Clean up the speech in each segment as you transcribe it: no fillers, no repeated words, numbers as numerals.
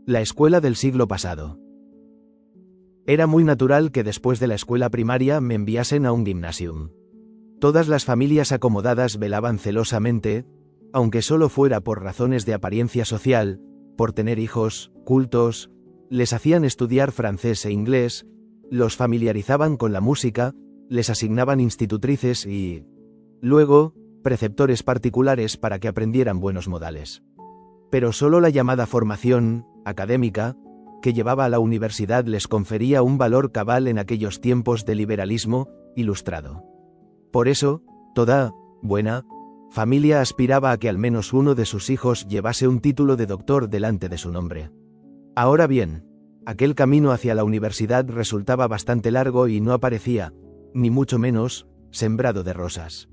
La escuela del siglo pasado. Era muy natural que después de la escuela primaria me enviasen a un gymnasium. Todas las familias acomodadas velaban celosamente, aunque solo fuera por razones de apariencia social, por tener hijos cultos, les hacían estudiar francés e inglés, los familiarizaban con la música, les asignaban institutrices y, luego, preceptores particulares para que aprendieran buenos modales. Pero solo la llamada formación académica que llevaba a la universidad les confería un valor cabal en aquellos tiempos de liberalismo ilustrado. Por eso, toda buena familia aspiraba a que al menos uno de sus hijos llevase un título de doctor delante de su nombre. Ahora bien, aquel camino hacia la universidad resultaba bastante largo y no aparecía, ni mucho menos, sembrado de rosas.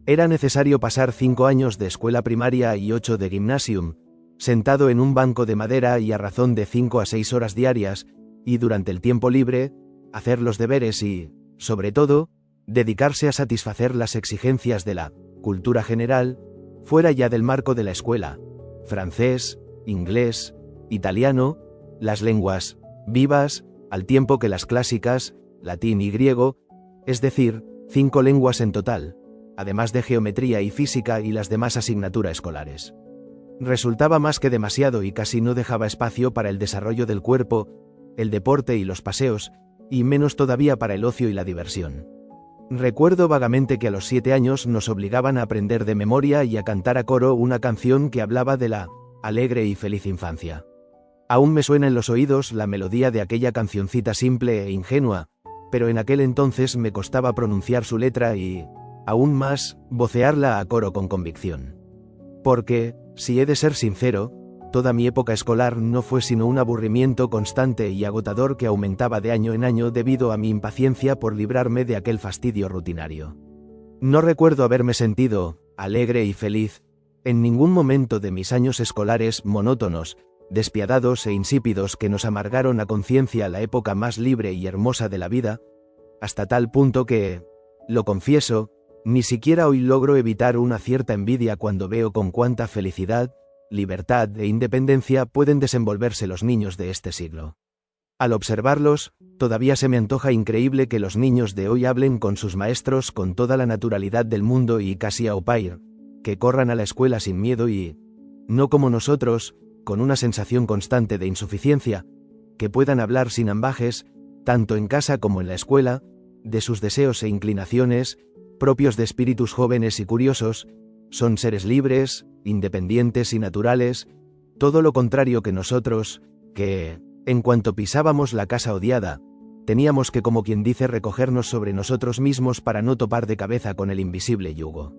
Era necesario pasar 5 años de escuela primaria y 8 de gymnasium, sentado en un banco de madera y a razón de 5 a 6 horas diarias, y durante el tiempo libre, hacer los deberes y, sobre todo, dedicarse a satisfacer las exigencias de la cultura general, fuera ya del marco de la escuela, francés, inglés, italiano, las lenguas vivas, al tiempo que las clásicas, latín y griego, es decir, 5 lenguas en total, además de geometría y física y las demás asignaturas escolares. Resultaba más que demasiado y casi no dejaba espacio para el desarrollo del cuerpo, el deporte y los paseos, y menos todavía para el ocio y la diversión. Recuerdo vagamente que a los 7 años nos obligaban a aprender de memoria y a cantar a coro una canción que hablaba de la alegre y feliz infancia. Aún me suena en los oídos la melodía de aquella cancioncita simple e ingenua, pero en aquel entonces me costaba pronunciar su letra y, aún más, vocearla a coro con convicción. Porque, si he de ser sincero, toda mi época escolar no fue sino un aburrimiento constante y agotador que aumentaba de año en año debido a mi impaciencia por librarme de aquel fastidio rutinario. No recuerdo haberme sentido alegre y feliz en ningún momento de mis años escolares monótonos, despiadados e insípidos que nos amargaron a conciencia la época más libre y hermosa de la vida, hasta tal punto que, lo confieso, ni siquiera hoy logro evitar una cierta envidia cuando veo con cuánta felicidad, libertad e independencia pueden desenvolverse los niños de este siglo. Al observarlos, todavía se me antoja increíble que los niños de hoy hablen con sus maestros con toda la naturalidad del mundo y casi au pair, que corran a la escuela sin miedo y, no como nosotros, con una sensación constante de insuficiencia, que puedan hablar sin ambajes, tanto en casa como en la escuela, de sus deseos e inclinaciones, propios de espíritus jóvenes y curiosos, son seres libres, independientes y naturales, todo lo contrario que nosotros, que, en cuanto pisábamos la casa odiada, teníamos que, como quien dice, recogernos sobre nosotros mismos para no topar de cabeza con el invisible yugo.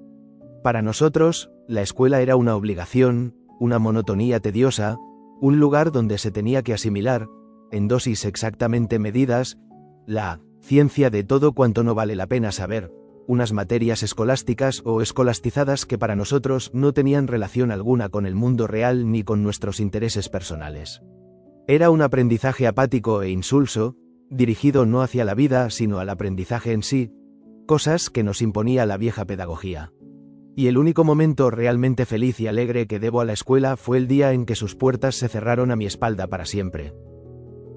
Para nosotros, la escuela era una obligación, una monotonía tediosa, un lugar donde se tenía que asimilar, en dosis exactamente medidas, la ciencia de todo cuanto no vale la pena saber, unas materias escolásticas o escolastizadas que para nosotros no tenían relación alguna con el mundo real ni con nuestros intereses personales. Era un aprendizaje apático e insulso, dirigido no hacia la vida sino al aprendizaje en sí, cosas que nos imponía la vieja pedagogía. Y el único momento realmente feliz y alegre que debo a la escuela fue el día en que sus puertas se cerraron a mi espalda para siempre.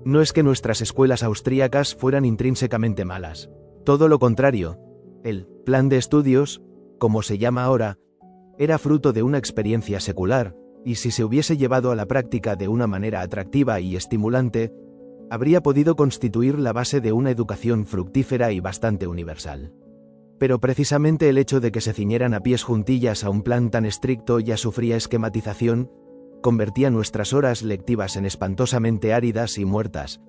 No es que nuestras escuelas austríacas fueran intrínsecamente malas, todo lo contrario. El plan de estudios, como se llama ahora, era fruto de una experiencia secular, y si se hubiese llevado a la práctica de una manera atractiva y estimulante, habría podido constituir la base de una educación fructífera y bastante universal. Pero precisamente el hecho de que se ciñeran a pies juntillas a un plan tan estricto y a su fría esquematización, convertía nuestras horas lectivas en espantosamente áridas y muertas.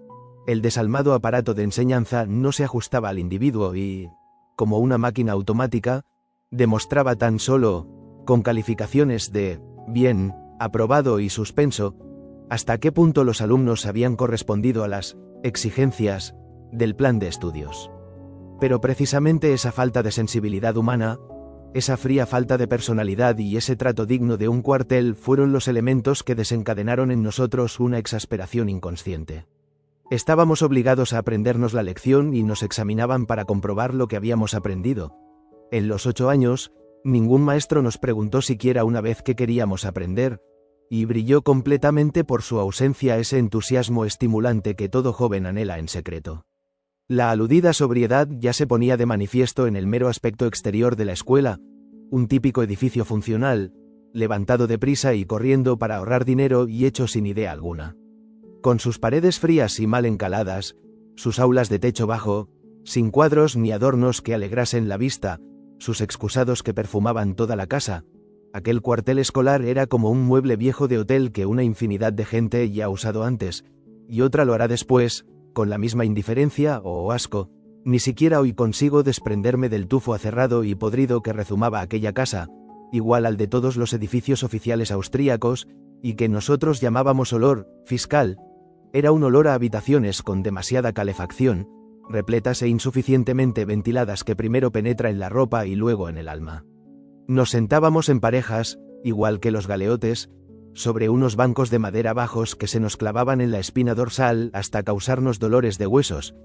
El desalmado aparato de enseñanza no se ajustaba al individuo y, como una máquina automática, demostraba tan solo, con calificaciones de bien, aprobado y suspenso, hasta qué punto los alumnos habían correspondido a las exigencias del plan de estudios. Pero precisamente esa falta de sensibilidad humana, esa fría falta de personalidad y ese trato digno de un cuartel fueron los elementos que desencadenaron en nosotros una exasperación inconsciente. Estábamos obligados a aprendernos la lección y nos examinaban para comprobar lo que habíamos aprendido. En los 8 años, ningún maestro nos preguntó siquiera una vez qué queríamos aprender, y brilló completamente por su ausencia ese entusiasmo estimulante que todo joven anhela en secreto. La aludida sobriedad ya se ponía de manifiesto en el mero aspecto exterior de la escuela, un típico edificio funcional, levantado deprisa y corriendo para ahorrar dinero y hecho sin idea alguna. Con sus paredes frías y mal encaladas, sus aulas de techo bajo, sin cuadros ni adornos que alegrasen la vista, sus excusados que perfumaban toda la casa, aquel cuartel escolar era como un mueble viejo de hotel que una infinidad de gente ya ha usado antes, y otra lo hará después, con la misma indiferencia o asco. Ni siquiera hoy consigo desprenderme del tufo acerrado y podrido que rezumaba aquella casa, igual al de todos los edificios oficiales austríacos, y que nosotros llamábamos olor fiscal. Era un olor a habitaciones con demasiada calefacción, repletas e insuficientemente ventiladas que primero penetra en la ropa y luego en el alma. Nos sentábamos en parejas, igual que los galeotes, sobre unos bancos de madera bajos que se nos clavaban en la espina dorsal hasta causarnos dolores de huesos.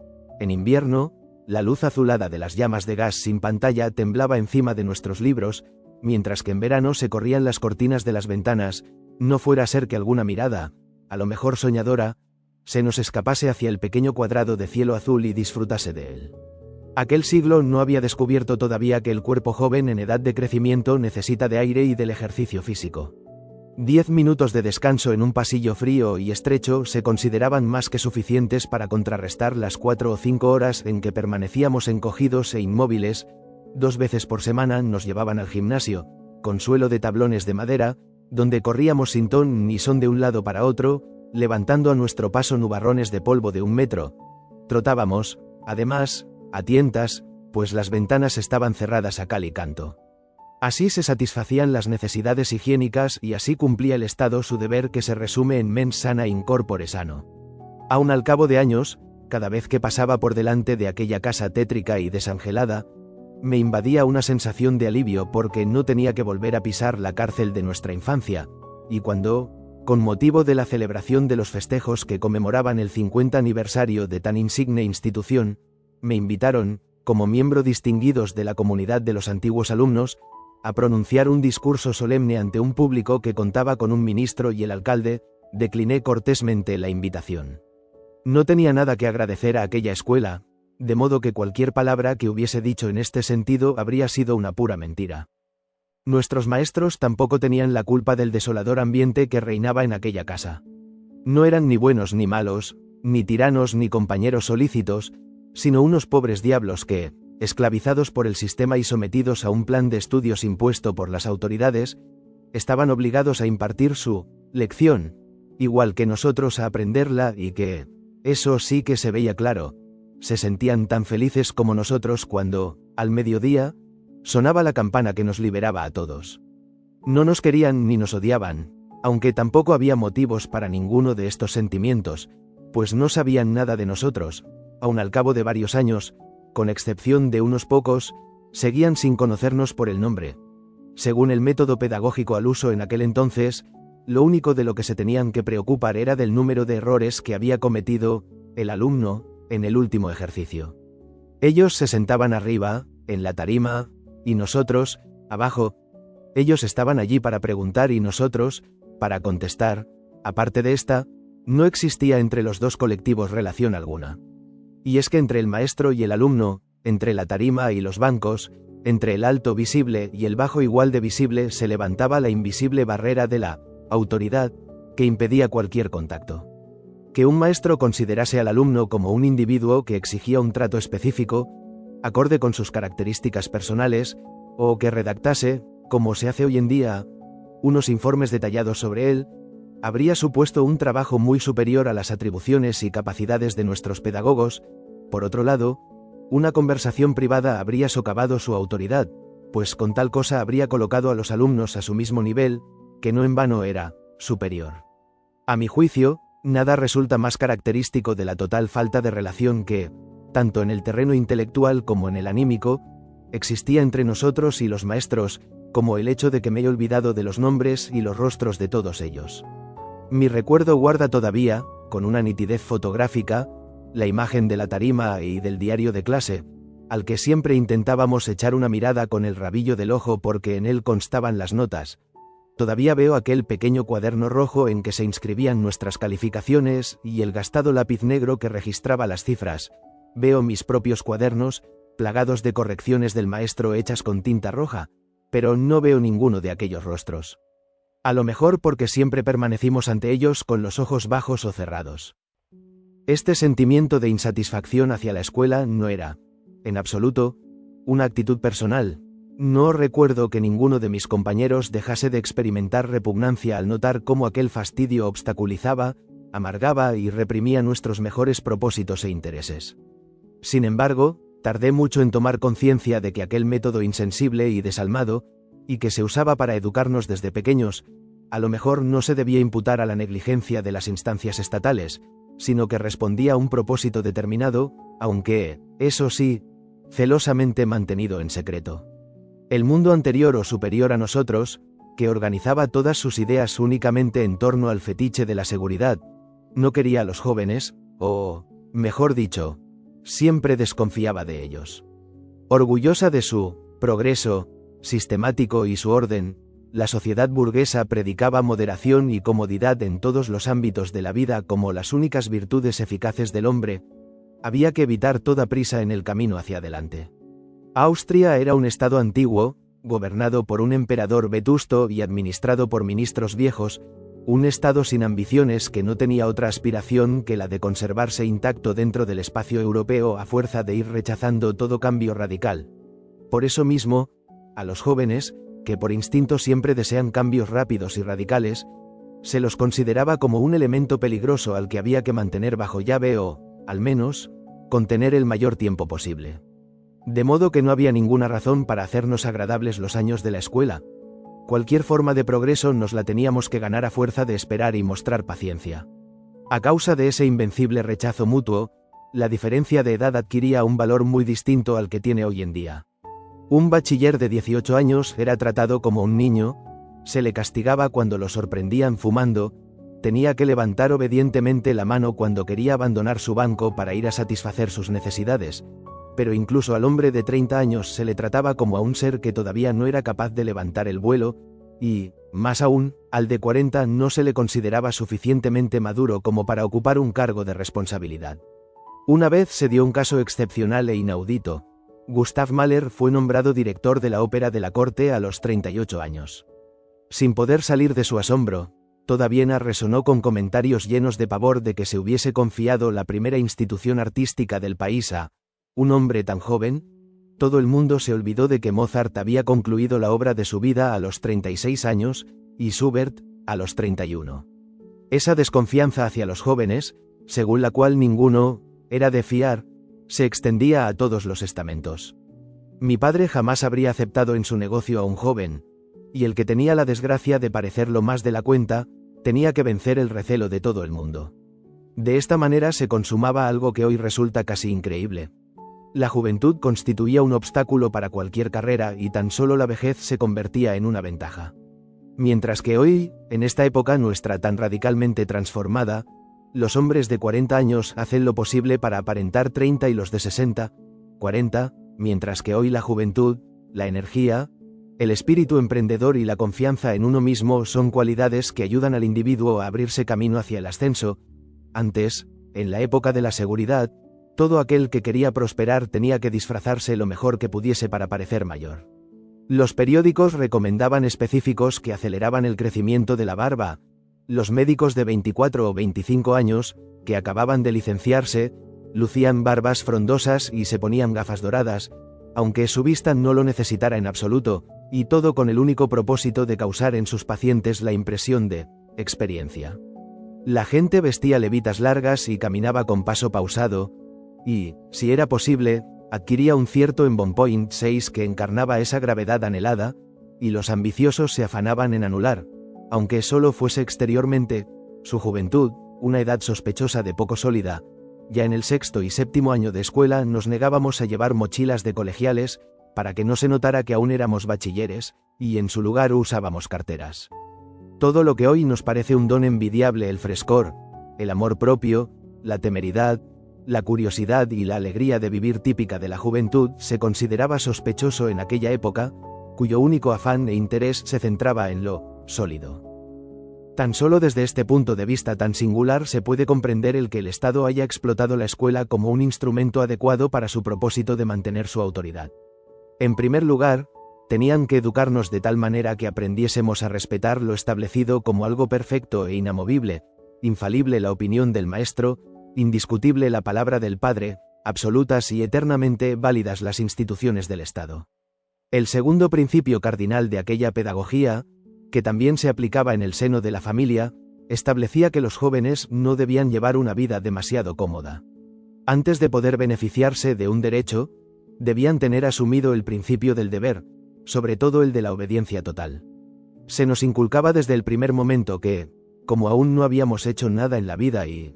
En invierno, la luz azulada de las llamas de gas sin pantalla temblaba encima de nuestros libros, mientras que en verano se corrían las cortinas de las ventanas, no fuera a ser que alguna mirada, a lo mejor soñadora, se nos escapase hacia el pequeño cuadrado de cielo azul y disfrutase de él. Aquel siglo no había descubierto todavía que el cuerpo joven en edad de crecimiento necesita de aire y del ejercicio físico. 10 minutos de descanso en un pasillo frío y estrecho se consideraban más que suficientes para contrarrestar las 4 o 5 horas en que permanecíamos encogidos e inmóviles. 2 veces por semana nos llevaban al gimnasio, con suelo de tablones de madera, donde corríamos sin ton ni son de un lado para otro, levantando a nuestro paso nubarrones de polvo de 1 metro. Trotábamos, además, a tientas, pues las ventanas estaban cerradas a cal y canto. Así se satisfacían las necesidades higiénicas y así cumplía el Estado su deber que se resume en mens sana in corpore sano. Aun al cabo de años, cada vez que pasaba por delante de aquella casa tétrica y desangelada, me invadía una sensación de alivio porque no tenía que volver a pisar la cárcel de nuestra infancia, y cuando, con motivo de la celebración de los festejos que conmemoraban el 50 aniversario de tan insigne institución, me invitaron, como miembro distinguidos de la comunidad de los antiguos alumnos, a pronunciar un discurso solemne ante un público que contaba con un ministro y el alcalde, decliné cortésmente la invitación. No tenía nada que agradecer a aquella escuela, de modo que cualquier palabra que hubiese dicho en este sentido habría sido una pura mentira. Nuestros maestros tampoco tenían la culpa del desolador ambiente que reinaba en aquella casa. No eran ni buenos ni malos, ni tiranos ni compañeros solícitos, sino unos pobres diablos que, esclavizados por el sistema y sometidos a un plan de estudios impuesto por las autoridades, estaban obligados a impartir su lección, igual que nosotros a aprenderla y que, eso sí que se veía claro, se sentían tan felices como nosotros cuando, al mediodía, sonaba la campana que nos liberaba a todos. No nos querían ni nos odiaban, aunque tampoco había motivos para ninguno de estos sentimientos, pues no sabían nada de nosotros, aun al cabo de varios años, con excepción de unos pocos, seguían sin conocernos por el nombre. Según el método pedagógico al uso en aquel entonces, lo único de lo que se tenían que preocupar era del número de errores que había cometido el alumno en el último ejercicio. Ellos se sentaban arriba, en la tarima, y nosotros, abajo. Ellos estaban allí para preguntar y nosotros, para contestar. Aparte de esta, no existía entre los dos colectivos relación alguna. Y es que entre el maestro y el alumno, entre la tarima y los bancos, entre el alto visible y el bajo igual de visible se levantaba la invisible barrera de la autoridad que impedía cualquier contacto. Que un maestro considerase al alumno como un individuo que exigía un trato específico, acorde con sus características personales, o que redactase, como se hace hoy en día, unos informes detallados sobre él, habría supuesto un trabajo muy superior a las atribuciones y capacidades de nuestros pedagogos. Por otro lado, una conversación privada habría socavado su autoridad, pues con tal cosa habría colocado a los alumnos a su mismo nivel, que no en vano era superior. A mi juicio, nada resulta más característico de la total falta de relación que, tanto en el terreno intelectual como en el anímico, existía entre nosotros y los maestros, como el hecho de que me he olvidado de los nombres y los rostros de todos ellos. Mi recuerdo guarda todavía, con una nitidez fotográfica, la imagen de la tarima y del diario de clase, al que siempre intentábamos echar una mirada con el rabillo del ojo porque en él constaban las notas, Todavía veo aquel pequeño cuaderno rojo en que se inscribían nuestras calificaciones y el gastado lápiz negro que registraba las cifras. Veo mis propios cuadernos, plagados de correcciones del maestro hechas con tinta roja, pero no veo ninguno de aquellos rostros. A lo mejor porque siempre permanecimos ante ellos con los ojos bajos o cerrados. Este sentimiento de insatisfacción hacia la escuela no era, en absoluto, una actitud personal. No recuerdo que ninguno de mis compañeros dejase de experimentar repugnancia al notar cómo aquel fastidio obstaculizaba, amargaba y reprimía nuestros mejores propósitos e intereses. Sin embargo, tardé mucho en tomar conciencia de que aquel método insensible y desalmado, y que se usaba para educarnos desde pequeños, a lo mejor no se debía imputar a la negligencia de las instancias estatales, sino que respondía a un propósito determinado, aunque, eso sí, celosamente mantenido en secreto. El mundo anterior o superior a nosotros, que organizaba todas sus ideas únicamente en torno al fetiche de la seguridad, no quería a los jóvenes, o, mejor dicho, siempre desconfiaba de ellos. Orgullosa de su progreso sistemático y su orden, la sociedad burguesa predicaba moderación y comodidad en todos los ámbitos de la vida como las únicas virtudes eficaces del hombre. Había que evitar toda prisa en el camino hacia adelante. Austria era un estado antiguo, gobernado por un emperador vetusto y administrado por ministros viejos, un estado sin ambiciones que no tenía otra aspiración que la de conservarse intacto dentro del espacio europeo a fuerza de ir rechazando todo cambio radical. Por eso mismo, a los jóvenes, que por instinto siempre desean cambios rápidos y radicales, se los consideraba como un elemento peligroso al que había que mantener bajo llave o, al menos, contener el mayor tiempo posible. De modo que no había ninguna razón para hacernos agradables los años de la escuela. Cualquier forma de progreso nos la teníamos que ganar a fuerza de esperar y mostrar paciencia. A causa de ese invencible rechazo mutuo, la diferencia de edad adquiría un valor muy distinto al que tiene hoy en día. Un bachiller de 18 años era tratado como un niño, se le castigaba cuando lo sorprendían fumando, tenía que levantar obedientemente la mano cuando quería abandonar su banco para ir a satisfacer sus necesidades, pero incluso al hombre de 30 años se le trataba como a un ser que todavía no era capaz de levantar el vuelo, y, más aún, al de 40 no se le consideraba suficientemente maduro como para ocupar un cargo de responsabilidad. Una vez se dio un caso excepcional e inaudito. Gustav Mahler fue nombrado director de la Ópera de la Corte a los 38 años. Sin poder salir de su asombro, toda Viena resonó con comentarios llenos de pavor de que se hubiese confiado la primera institución artística del país a un hombre tan joven. Todo el mundo se olvidó de que Mozart había concluido la obra de su vida a los 36 años, y Schubert, a los 31. Esa desconfianza hacia los jóvenes, según la cual ninguno era de fiar, se extendía a todos los estamentos. Mi padre jamás habría aceptado en su negocio a un joven, y el que tenía la desgracia de parecerlo más de la cuenta, tenía que vencer el recelo de todo el mundo. De esta manera se consumaba algo que hoy resulta casi increíble. La juventud constituía un obstáculo para cualquier carrera y tan solo la vejez se convertía en una ventaja. Mientras que hoy, en esta época nuestra tan radicalmente transformada, los hombres de 40 años hacen lo posible para aparentar 30 y los de 60, 40, mientras que hoy la juventud, la energía, el espíritu emprendedor y la confianza en uno mismo son cualidades que ayudan al individuo a abrirse camino hacia el ascenso. Antes, en la época de la seguridad, todo aquel que quería prosperar tenía que disfrazarse lo mejor que pudiese para parecer mayor. Los periódicos recomendaban específicos que aceleraban el crecimiento de la barba. Los médicos de 24 o 25 años, que acababan de licenciarse, lucían barbas frondosas y se ponían gafas doradas, aunque su vista no lo necesitara en absoluto, y todo con el único propósito de causar en sus pacientes la impresión de experiencia. La gente vestía levitas largas y caminaba con paso pausado, y, si era posible, adquiría un cierto embonpoint 6 que encarnaba esa gravedad anhelada, y los ambiciosos se afanaban en anular, aunque solo fuese exteriormente, su juventud, una edad sospechosa de poco sólida. Ya en el 6º y 7º año de escuela nos negábamos a llevar mochilas de colegiales, para que no se notara que aún éramos bachilleres, y en su lugar usábamos carteras. Todo lo que hoy nos parece un don envidiable, el frescor, el amor propio, la temeridad, la curiosidad y la alegría de vivir típica de la juventud, se consideraba sospechoso en aquella época, cuyo único afán e interés se centraba en lo sólido. Tan solo desde este punto de vista tan singular se puede comprender el que el Estado haya explotado la escuela como un instrumento adecuado para su propósito de mantener su autoridad. En primer lugar, tenían que educarnos de tal manera que aprendiésemos a respetar lo establecido como algo perfecto e inamovible, infalible la opinión del maestro, indiscutible la palabra del padre, absolutas y eternamente válidas las instituciones del Estado. El segundo principio cardinal de aquella pedagogía, que también se aplicaba en el seno de la familia, establecía que los jóvenes no debían llevar una vida demasiado cómoda. Antes de poder beneficiarse de un derecho, debían tener asumido el principio del deber, sobre todo el de la obediencia total. Se nos inculcaba desde el primer momento que, como aún no habíamos hecho nada en la vida y,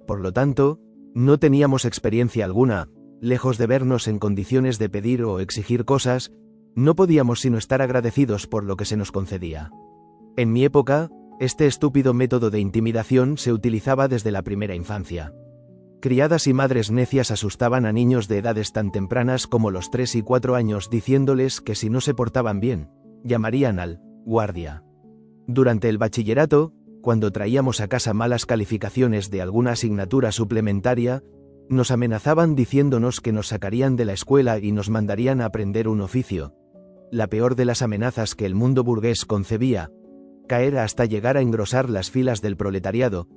por lo tanto, no teníamos experiencia alguna, lejos de vernos en condiciones de pedir o exigir cosas, no podíamos sino estar agradecidos por lo que se nos concedía. En mi época, este estúpido método de intimidación se utilizaba desde la primera infancia. Criadas y madres necias asustaban a niños de edades tan tempranas como los 3 y 4 años diciéndoles que si no se portaban bien, llamarían al guardia. Durante el bachillerato, cuando traíamos a casa malas calificaciones de alguna asignatura suplementaria, nos amenazaban diciéndonos que nos sacarían de la escuela y nos mandarían a aprender un oficio. La peor de las amenazas que el mundo burgués concebía, caer hasta llegar a engrosar las filas del proletariado,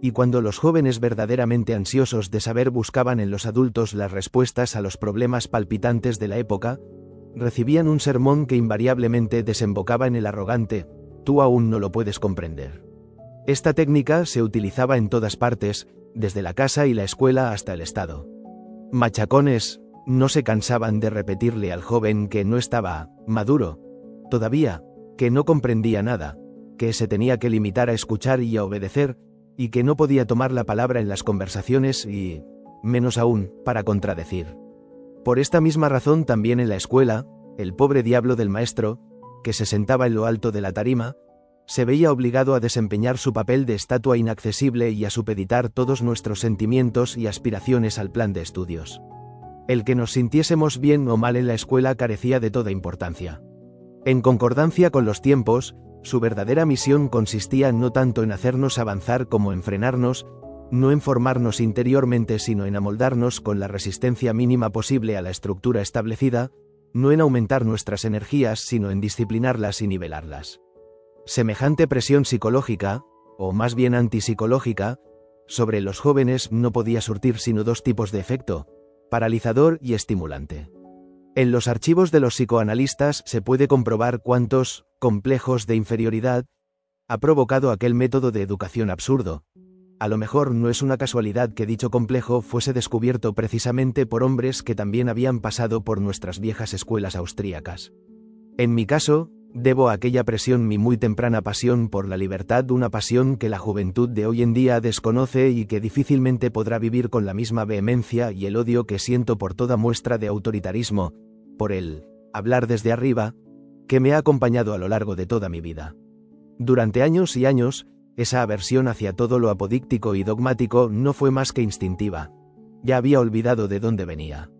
y cuando los jóvenes verdaderamente ansiosos de saber buscaban en los adultos las respuestas a los problemas palpitantes de la época, recibían un sermón que invariablemente desembocaba en el arrogante: «Tú aún no lo puedes comprender». Esta técnica se utilizaba en todas partes, desde la casa y la escuela hasta el Estado. Machacones no se cansaban de repetirle al joven que no estaba maduro todavía, que no comprendía nada, que se tenía que limitar a escuchar y a obedecer, y que no podía tomar la palabra en las conversaciones y, menos aún, para contradecir. Por esta misma razón también en la escuela, el pobre diablo del maestro, que se sentaba en lo alto de la tarima, se veía obligado a desempeñar su papel de estatua inaccesible y a supeditar todos nuestros sentimientos y aspiraciones al plan de estudios. El que nos sintiésemos bien o mal en la escuela carecía de toda importancia. En concordancia con los tiempos, su verdadera misión consistía no tanto en hacernos avanzar como en frenarnos, no en formarnos interiormente sino en amoldarnos con la resistencia mínima posible a la estructura establecida, no en aumentar nuestras energías sino en disciplinarlas y nivelarlas. Semejante presión psicológica, o más bien antipsicológica, sobre los jóvenes no podía surtir sino dos tipos de efecto: paralizador y estimulante. En los archivos de los psicoanalistas se puede comprobar cuántos complejos de inferioridad ha provocado aquel método de educación absurdo. A lo mejor no es una casualidad que dicho complejo fuese descubierto precisamente por hombres que también habían pasado por nuestras viejas escuelas austríacas. En mi caso, debo a aquella presión mi muy temprana pasión por la libertad, una pasión que la juventud de hoy en día desconoce y que difícilmente podrá vivir con la misma vehemencia, y el odio que siento por toda muestra de autoritarismo, por el hablar desde arriba, que me ha acompañado a lo largo de toda mi vida. Durante años y años, esa aversión hacia todo lo apodíctico y dogmático no fue más que instintiva. Ya había olvidado de dónde venía.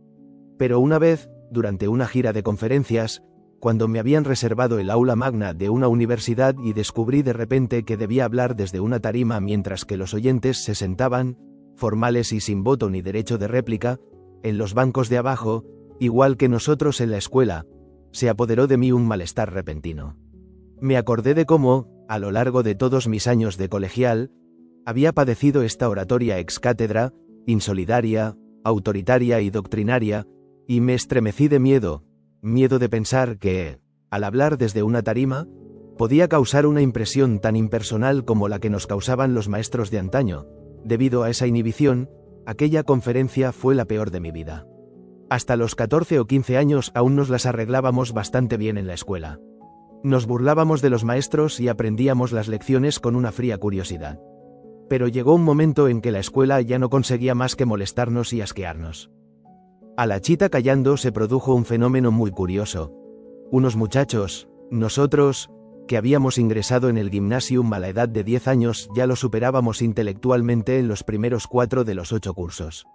Pero una vez, durante una gira de conferencias, cuando me habían reservado el aula magna de una universidad y descubrí de repente que debía hablar desde una tarima mientras que los oyentes se sentaban, formales y sin voto ni derecho de réplica, en los bancos de abajo, igual que nosotros en la escuela, se apoderó de mí un malestar repentino. Me acordé de cómo, a lo largo de todos mis años de colegial, había padecido esta oratoria ex cátedra, insolidaria, autoritaria y doctrinaria, y me estremecí de miedo de pensar que, al hablar desde una tarima, podía causar una impresión tan impersonal como la que nos causaban los maestros de antaño. Debido a esa inhibición, aquella conferencia fue la peor de mi vida. Hasta los 14 o 15 años aún nos las arreglábamos bastante bien en la escuela. Nos burlábamos de los maestros y aprendíamos las lecciones con una fría curiosidad. Pero llegó un momento en que la escuela ya no conseguía más que molestarnos y asquearnos. A la chita callando se produjo un fenómeno muy curioso. Unos muchachos, nosotros, que habíamos ingresado en el gymnasium a la edad de 10 años, ya lo superábamos intelectualmente en los primeros 4 de los 8 cursos.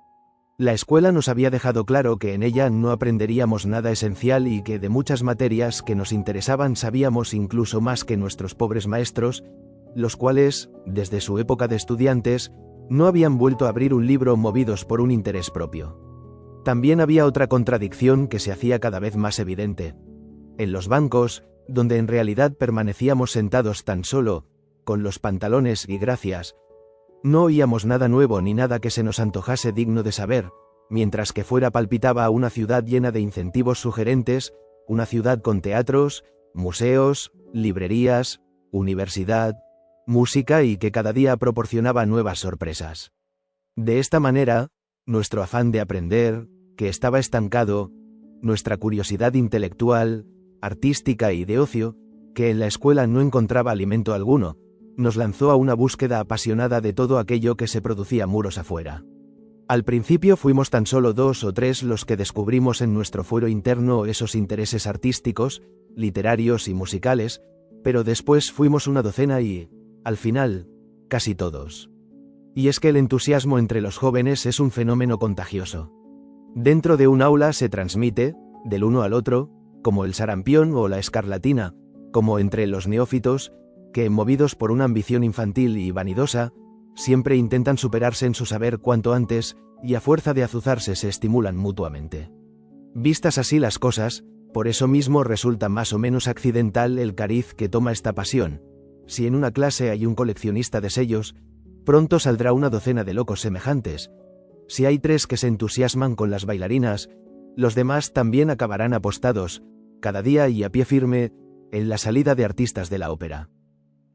La escuela nos había dejado claro que en ella no aprenderíamos nada esencial y que de muchas materias que nos interesaban sabíamos incluso más que nuestros pobres maestros, los cuales, desde su época de estudiantes, no habían vuelto a abrir un libro movidos por un interés propio. También había otra contradicción que se hacía cada vez más evidente. En los bancos, donde en realidad permanecíamos sentados tan solo, con los pantalones y gracias, no oíamos nada nuevo ni nada que se nos antojase digno de saber, mientras que fuera palpitaba una ciudad llena de incentivos sugerentes, una ciudad con teatros, museos, librerías, universidad, música y que cada día proporcionaba nuevas sorpresas. De esta manera, nuestro afán de aprender, que estaba estancado, nuestra curiosidad intelectual, artística y de ocio, que en la escuela no encontraba alimento alguno, nos lanzó a una búsqueda apasionada de todo aquello que se producía muros afuera. Al principio fuimos tan solo 2 o 3 los que descubrimos en nuestro fuero interno esos intereses artísticos, literarios y musicales, pero después fuimos una docena y, al final, casi todos. Y es que el entusiasmo entre los jóvenes es un fenómeno contagioso. Dentro de un aula se transmite, del uno al otro, como el sarampión o la escarlatina, como entre los neófitos, que, movidos por una ambición infantil y vanidosa, siempre intentan superarse en su saber cuanto antes, y a fuerza de azuzarse se estimulan mutuamente. Vistas así las cosas, por eso mismo resulta más o menos accidental el cariz que toma esta pasión. Si en una clase hay un coleccionista de sellos, pronto saldrá una docena de locos semejantes. Si hay 3 que se entusiasman con las bailarinas, los demás también acabarán apostados, cada día y a pie firme, en la salida de artistas de la ópera.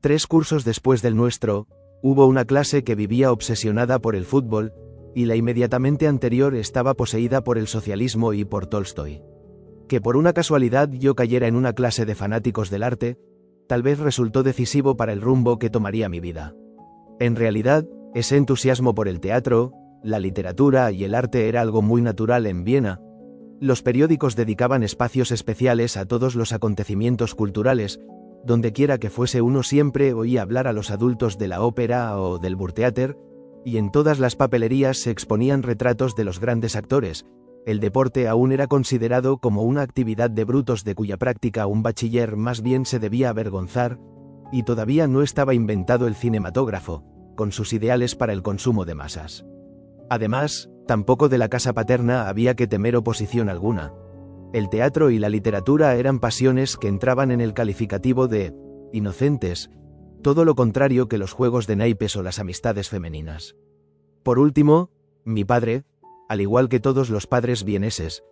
3 cursos después del nuestro, hubo una clase que vivía obsesionada por el fútbol, y la inmediatamente anterior estaba poseída por el socialismo y por Tolstoy. Que por una casualidad yo cayera en una clase de fanáticos del arte, tal vez resultó decisivo para el rumbo que tomaría mi vida. En realidad, ese entusiasmo por el teatro, la literatura y el arte era algo muy natural en Viena. Los periódicos dedicaban espacios especiales a todos los acontecimientos culturales. Donde quiera que fuese uno siempre oía hablar a los adultos de la ópera o del Burgtheater, y en todas las papelerías se exponían retratos de los grandes actores. El deporte aún era considerado como una actividad de brutos de cuya práctica un bachiller más bien se debía avergonzar, y todavía no estaba inventado el cinematógrafo, con sus ideales para el consumo de masas. Además, tampoco de la casa paterna había que temer oposición alguna. El teatro y la literatura eran pasiones que entraban en el calificativo de inocentes, todo lo contrario que los juegos de naipes o las amistades femeninas. Por último, mi padre, al igual que todos los padres vieneses,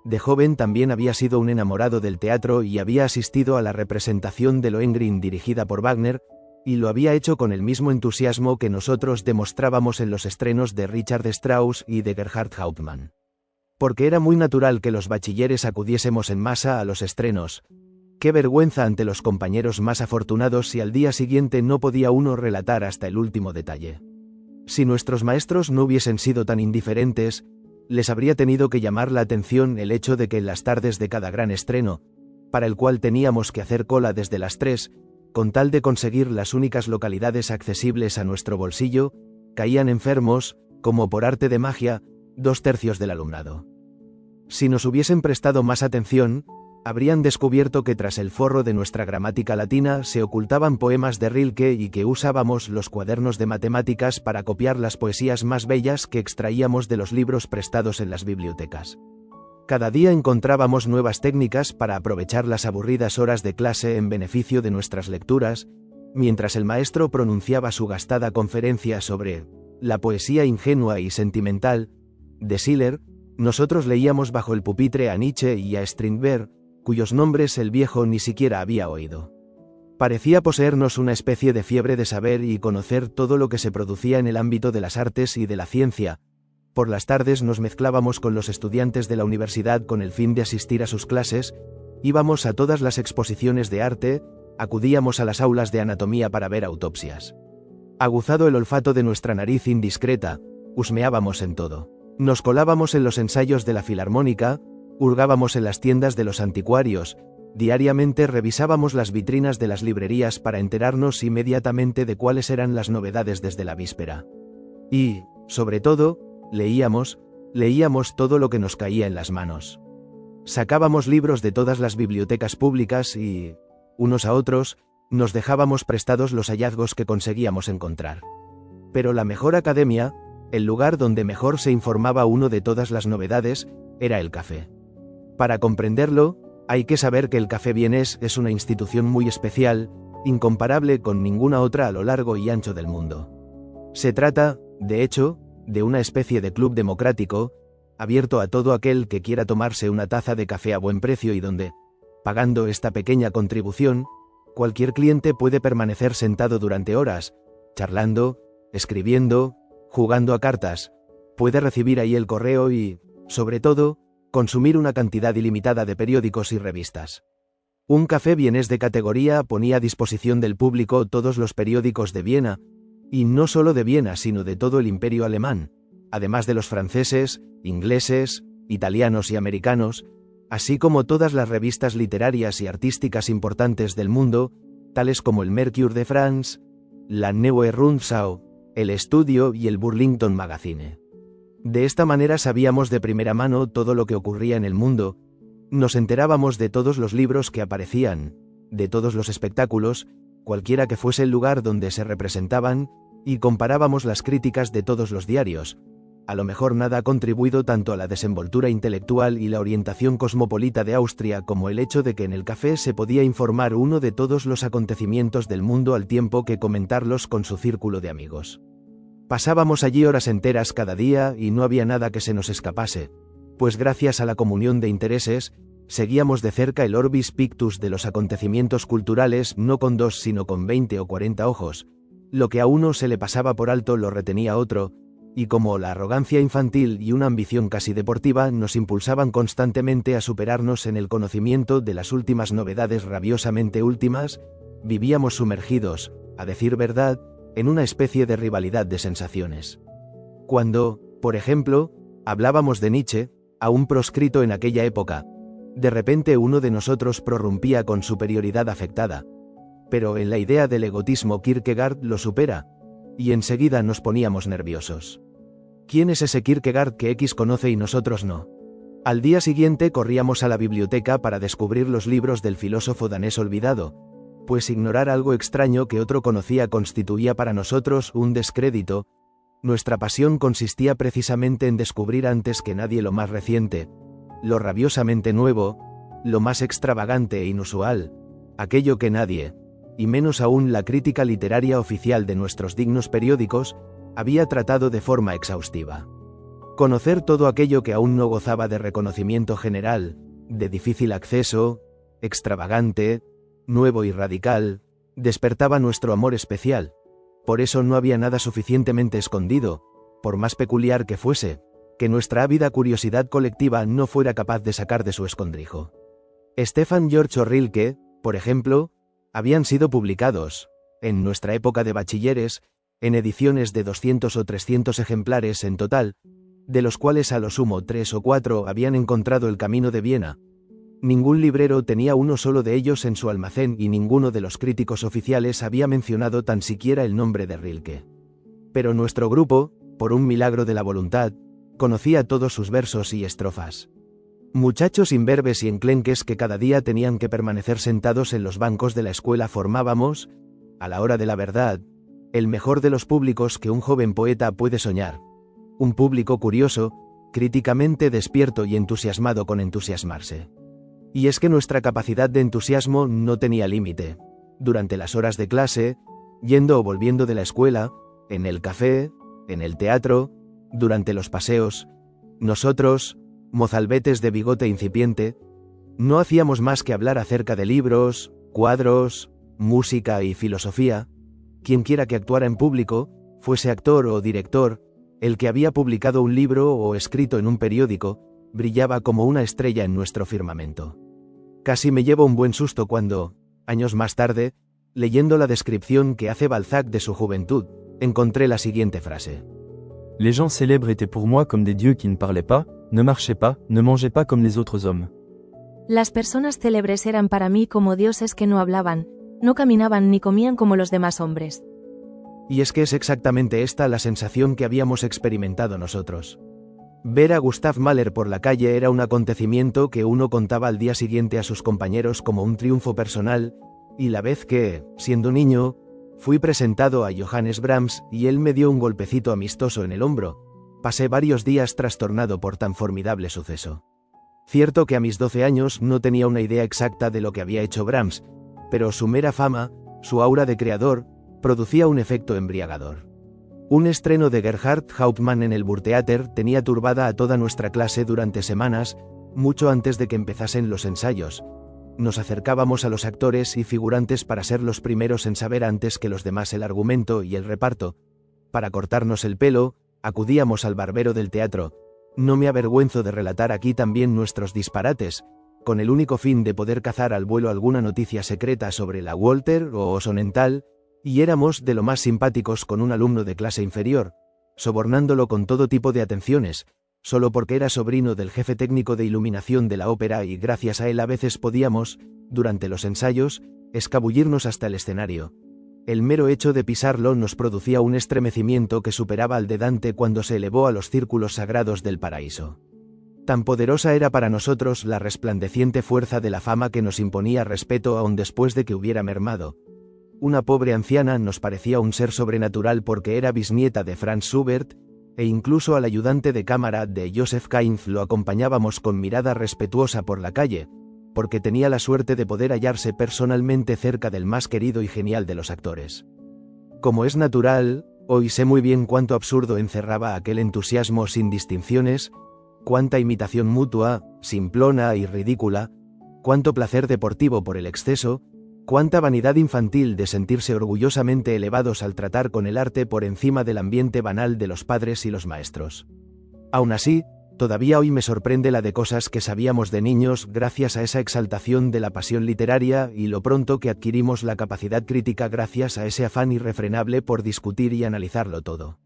de joven también había sido un enamorado del teatro y había asistido a la representación de Lohengrin dirigida por Wagner, y lo había hecho con el mismo entusiasmo que nosotros demostrábamos en los estrenos de Richard Strauss y de Gerhard Hauptmann. Porque era muy natural que los bachilleres acudiésemos en masa a los estrenos. Qué vergüenza ante los compañeros más afortunados si al día siguiente no podía uno relatar hasta el último detalle. Si nuestros maestros no hubiesen sido tan indiferentes, les habría tenido que llamar la atención el hecho de que en las tardes de cada gran estreno, para el cual teníamos que hacer cola desde las 3, con tal de conseguir las únicas localidades accesibles a nuestro bolsillo, caían enfermos, como por arte de magia, 2/3 del alumnado. Si nos hubiesen prestado más atención, habrían descubierto que tras el forro de nuestra gramática latina se ocultaban poemas de Rilke y que usábamos los cuadernos de matemáticas para copiar las poesías más bellas que extraíamos de los libros prestados en las bibliotecas. Cada día encontrábamos nuevas técnicas para aprovechar las aburridas horas de clase en beneficio de nuestras lecturas, mientras el maestro pronunciaba su gastada conferencia sobre la poesía ingenua y sentimental de Schiller. Nosotros leíamos bajo el pupitre a Nietzsche y a Strindberg, cuyos nombres el viejo ni siquiera había oído. Parecía poseernos una especie de fiebre de saber y conocer todo lo que se producía en el ámbito de las artes y de la ciencia. Por las tardes nos mezclábamos con los estudiantes de la universidad con el fin de asistir a sus clases, íbamos a todas las exposiciones de arte, acudíamos a las aulas de anatomía para ver autopsias. Aguzado el olfato de nuestra nariz indiscreta, husmeábamos en todo. Nos colábamos en los ensayos de la filarmónica, hurgábamos en las tiendas de los anticuarios, diariamente revisábamos las vitrinas de las librerías para enterarnos inmediatamente de cuáles eran las novedades desde la víspera. Y, sobre todo, leíamos, Leíamos todo lo que nos caía en las manos. Sacábamos libros de todas las bibliotecas públicas y, unos a otros, nos dejábamos prestados los hallazgos que conseguíamos encontrar. Pero la mejor academia, el lugar donde mejor se informaba uno de todas las novedades, era el café. Para comprenderlo, hay que saber que el Café vienés es una institución muy especial, incomparable con ninguna otra a lo largo y ancho del mundo. Se trata, de hecho, de una especie de club democrático, abierto a todo aquel que quiera tomarse una taza de café a buen precio y donde, pagando esta pequeña contribución, cualquier cliente puede permanecer sentado durante horas, charlando, escribiendo, jugando a cartas, puede recibir ahí el correo y, sobre todo, consumir una cantidad ilimitada de periódicos y revistas. Un café vienés de categoría ponía a disposición del público todos los periódicos de Viena, y no solo de Viena sino de todo el imperio alemán, además de los franceses, ingleses, italianos y americanos, así como todas las revistas literarias y artísticas importantes del mundo, tales como el Mercure de France, la Neue Rundschau, el Estudio y el Burlington Magazine. De esta manera sabíamos de primera mano todo lo que ocurría en el mundo, nos enterábamos de todos los libros que aparecían, de todos los espectáculos, cualquiera que fuese el lugar donde se representaban, y comparábamos las críticas de todos los diarios. A lo mejor nada ha contribuido tanto a la desenvoltura intelectual y la orientación cosmopolita de Austria como el hecho de que en el café se podía informar uno de todos los acontecimientos del mundo al tiempo que comentarlos con su círculo de amigos. Pasábamos allí horas enteras cada día y no había nada que se nos escapase, pues gracias a la comunión de intereses, seguíamos de cerca el orbis pictus de los acontecimientos culturales no con 2 sino con 20 o 40 ojos, lo que a uno se le pasaba por alto lo retenía a otro, y como la arrogancia infantil y una ambición casi deportiva nos impulsaban constantemente a superarnos en el conocimiento de las últimas novedades rabiosamente últimas, vivíamos sumergidos, a decir verdad, en una especie de rivalidad de sensaciones. Cuando, por ejemplo, hablábamos de Nietzsche, aún proscrito en aquella época, de repente uno de nosotros prorrumpía con superioridad afectada. Pero en la idea del egotismo Kierkegaard lo supera, y enseguida nos poníamos nerviosos. ¿Quién es ese Kierkegaard que X conoce y nosotros no? Al día siguiente corríamos a la biblioteca para descubrir los libros del filósofo danés olvidado, pues ignorar algo extraño que otro conocía constituía para nosotros un descrédito. Nuestra pasión consistía precisamente en descubrir antes que nadie lo más reciente, lo rabiosamente nuevo, lo más extravagante e inusual, aquello que nadie, y menos aún la crítica literaria oficial de nuestros dignos periódicos, había tratado de forma exhaustiva. Conocer todo aquello que aún no gozaba de reconocimiento general, de difícil acceso, extravagante, nuevo y radical, despertaba nuestro amor especial. Por eso no había nada suficientemente escondido, por más peculiar que fuese, que nuestra ávida curiosidad colectiva no fuera capaz de sacar de su escondrijo. Stefan George o Rilke, por ejemplo, habían sido publicados, en nuestra época de bachilleres, en ediciones de 200 o 300 ejemplares en total, de los cuales a lo sumo 3 o 4 habían encontrado el camino de Viena. Ningún librero tenía uno solo de ellos en su almacén y ninguno de los críticos oficiales había mencionado tan siquiera el nombre de Rilke. Pero nuestro grupo, por un milagro de la voluntad, conocía todos sus versos y estrofas. Muchachos imberbes y enclenques que cada día tenían que permanecer sentados en los bancos de la escuela formábamos, a la hora de la verdad, el mejor de los públicos que un joven poeta puede soñar. Un público curioso, críticamente despierto y entusiasmado con entusiasmarse. Y es que nuestra capacidad de entusiasmo no tenía límite. Durante las horas de clase, yendo o volviendo de la escuela, en el café, en el teatro, durante los paseos, nosotros, mozalbetes de bigote incipiente, no hacíamos más que hablar acerca de libros, cuadros, música y filosofía. Quienquiera que actuara en público, fuese actor o director, el que había publicado un libro o escrito en un periódico, brillaba como una estrella en nuestro firmamento. Casi me llevo un buen susto cuando, años más tarde, leyendo la descripción que hace Balzac de su juventud, encontré la siguiente frase. Les gens célèbres étaient pour moi comme des dieux qui ne parlaient pas, ne marchaient pas, ne mangeaient pas comme les autres hommes. Las personas célebres eran para mí como dioses que no hablaban, no caminaban ni comían como los demás hombres. Y es que es exactamente esta la sensación que habíamos experimentado nosotros. Ver a Gustav Mahler por la calle era un acontecimiento que uno contaba al día siguiente a sus compañeros como un triunfo personal, y la vez que, siendo niño, fui presentado a Johannes Brahms y él me dio un golpecito amistoso en el hombro, pasé varios días trastornado por tan formidable suceso. Cierto que a mis 12 años no tenía una idea exacta de lo que había hecho Brahms, pero su mera fama, su aura de creador, producía un efecto embriagador. Un estreno de Gerhard Hauptmann en el Burgtheater tenía turbada a toda nuestra clase durante semanas, mucho antes de que empezasen los ensayos. Nos acercábamos a los actores y figurantes para ser los primeros en saber antes que los demás el argumento y el reparto. Para cortarnos el pelo, acudíamos al barbero del teatro. No me avergüenzo de relatar aquí también nuestros disparates, con el único fin de poder cazar al vuelo alguna noticia secreta sobre la Walter o Sonnenthal, y éramos de lo más simpáticos con un alumno de clase inferior, sobornándolo con todo tipo de atenciones, solo porque era sobrino del jefe técnico de iluminación de la ópera y gracias a él a veces podíamos, durante los ensayos, escabullirnos hasta el escenario. El mero hecho de pisarlo nos producía un estremecimiento que superaba al de Dante cuando se elevó a los círculos sagrados del paraíso. Tan poderosa era para nosotros la resplandeciente fuerza de la fama que nos imponía respeto aun después de que hubiera mermado. Una pobre anciana nos parecía un ser sobrenatural porque era bisnieta de Franz Schubert, e incluso al ayudante de cámara de Joseph Kainz lo acompañábamos con mirada respetuosa por la calle, porque tenía la suerte de poder hallarse personalmente cerca del más querido y genial de los actores. Como es natural, hoy sé muy bien cuánto absurdo encerraba aquel entusiasmo sin distinciones, cuánta imitación mutua, simplona y ridícula, cuánto placer deportivo por el exceso, cuánta vanidad infantil de sentirse orgullosamente elevados al tratar con el arte por encima del ambiente banal de los padres y los maestros. Aún así, todavía hoy me sorprende la de cosas que sabíamos de niños gracias a esa exaltación de la pasión literaria y lo pronto que adquirimos la capacidad crítica gracias a ese afán irrefrenable por discutir y analizarlo todo.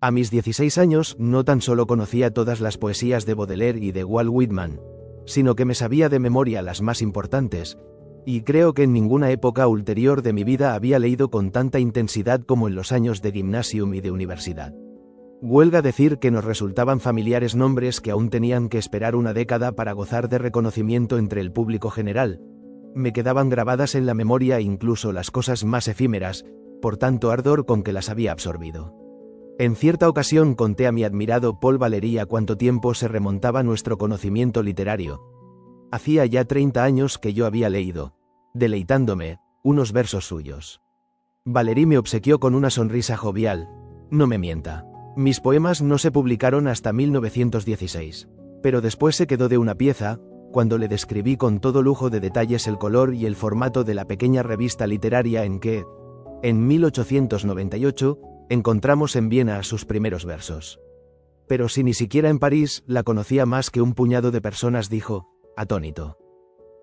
A mis 16 años no tan solo conocía todas las poesías de Baudelaire y de Walt Whitman, sino que me sabía de memoria las más importantes, y creo que en ninguna época ulterior de mi vida había leído con tanta intensidad como en los años de gymnasium y de universidad. Huelga decir que nos resultaban familiares nombres que aún tenían que esperar una década para gozar de reconocimiento entre el público general. Me quedaban grabadas en la memoria incluso las cosas más efímeras, por tanto ardor con que las había absorbido. En cierta ocasión conté a mi admirado Paul Valéry a cuánto tiempo se remontaba nuestro conocimiento literario. Hacía ya 30 años que yo había leído, deleitándome, unos versos suyos. Valéry me obsequió con una sonrisa jovial. No me mienta. Mis poemas no se publicaron hasta 1916, pero después se quedó de una pieza, cuando le describí con todo lujo de detalles el color y el formato de la pequeña revista literaria en que, en 1898, encontramos en Viena sus primeros versos. Pero si ni siquiera en París la conocía más que un puñado de personas, dijo, atónito.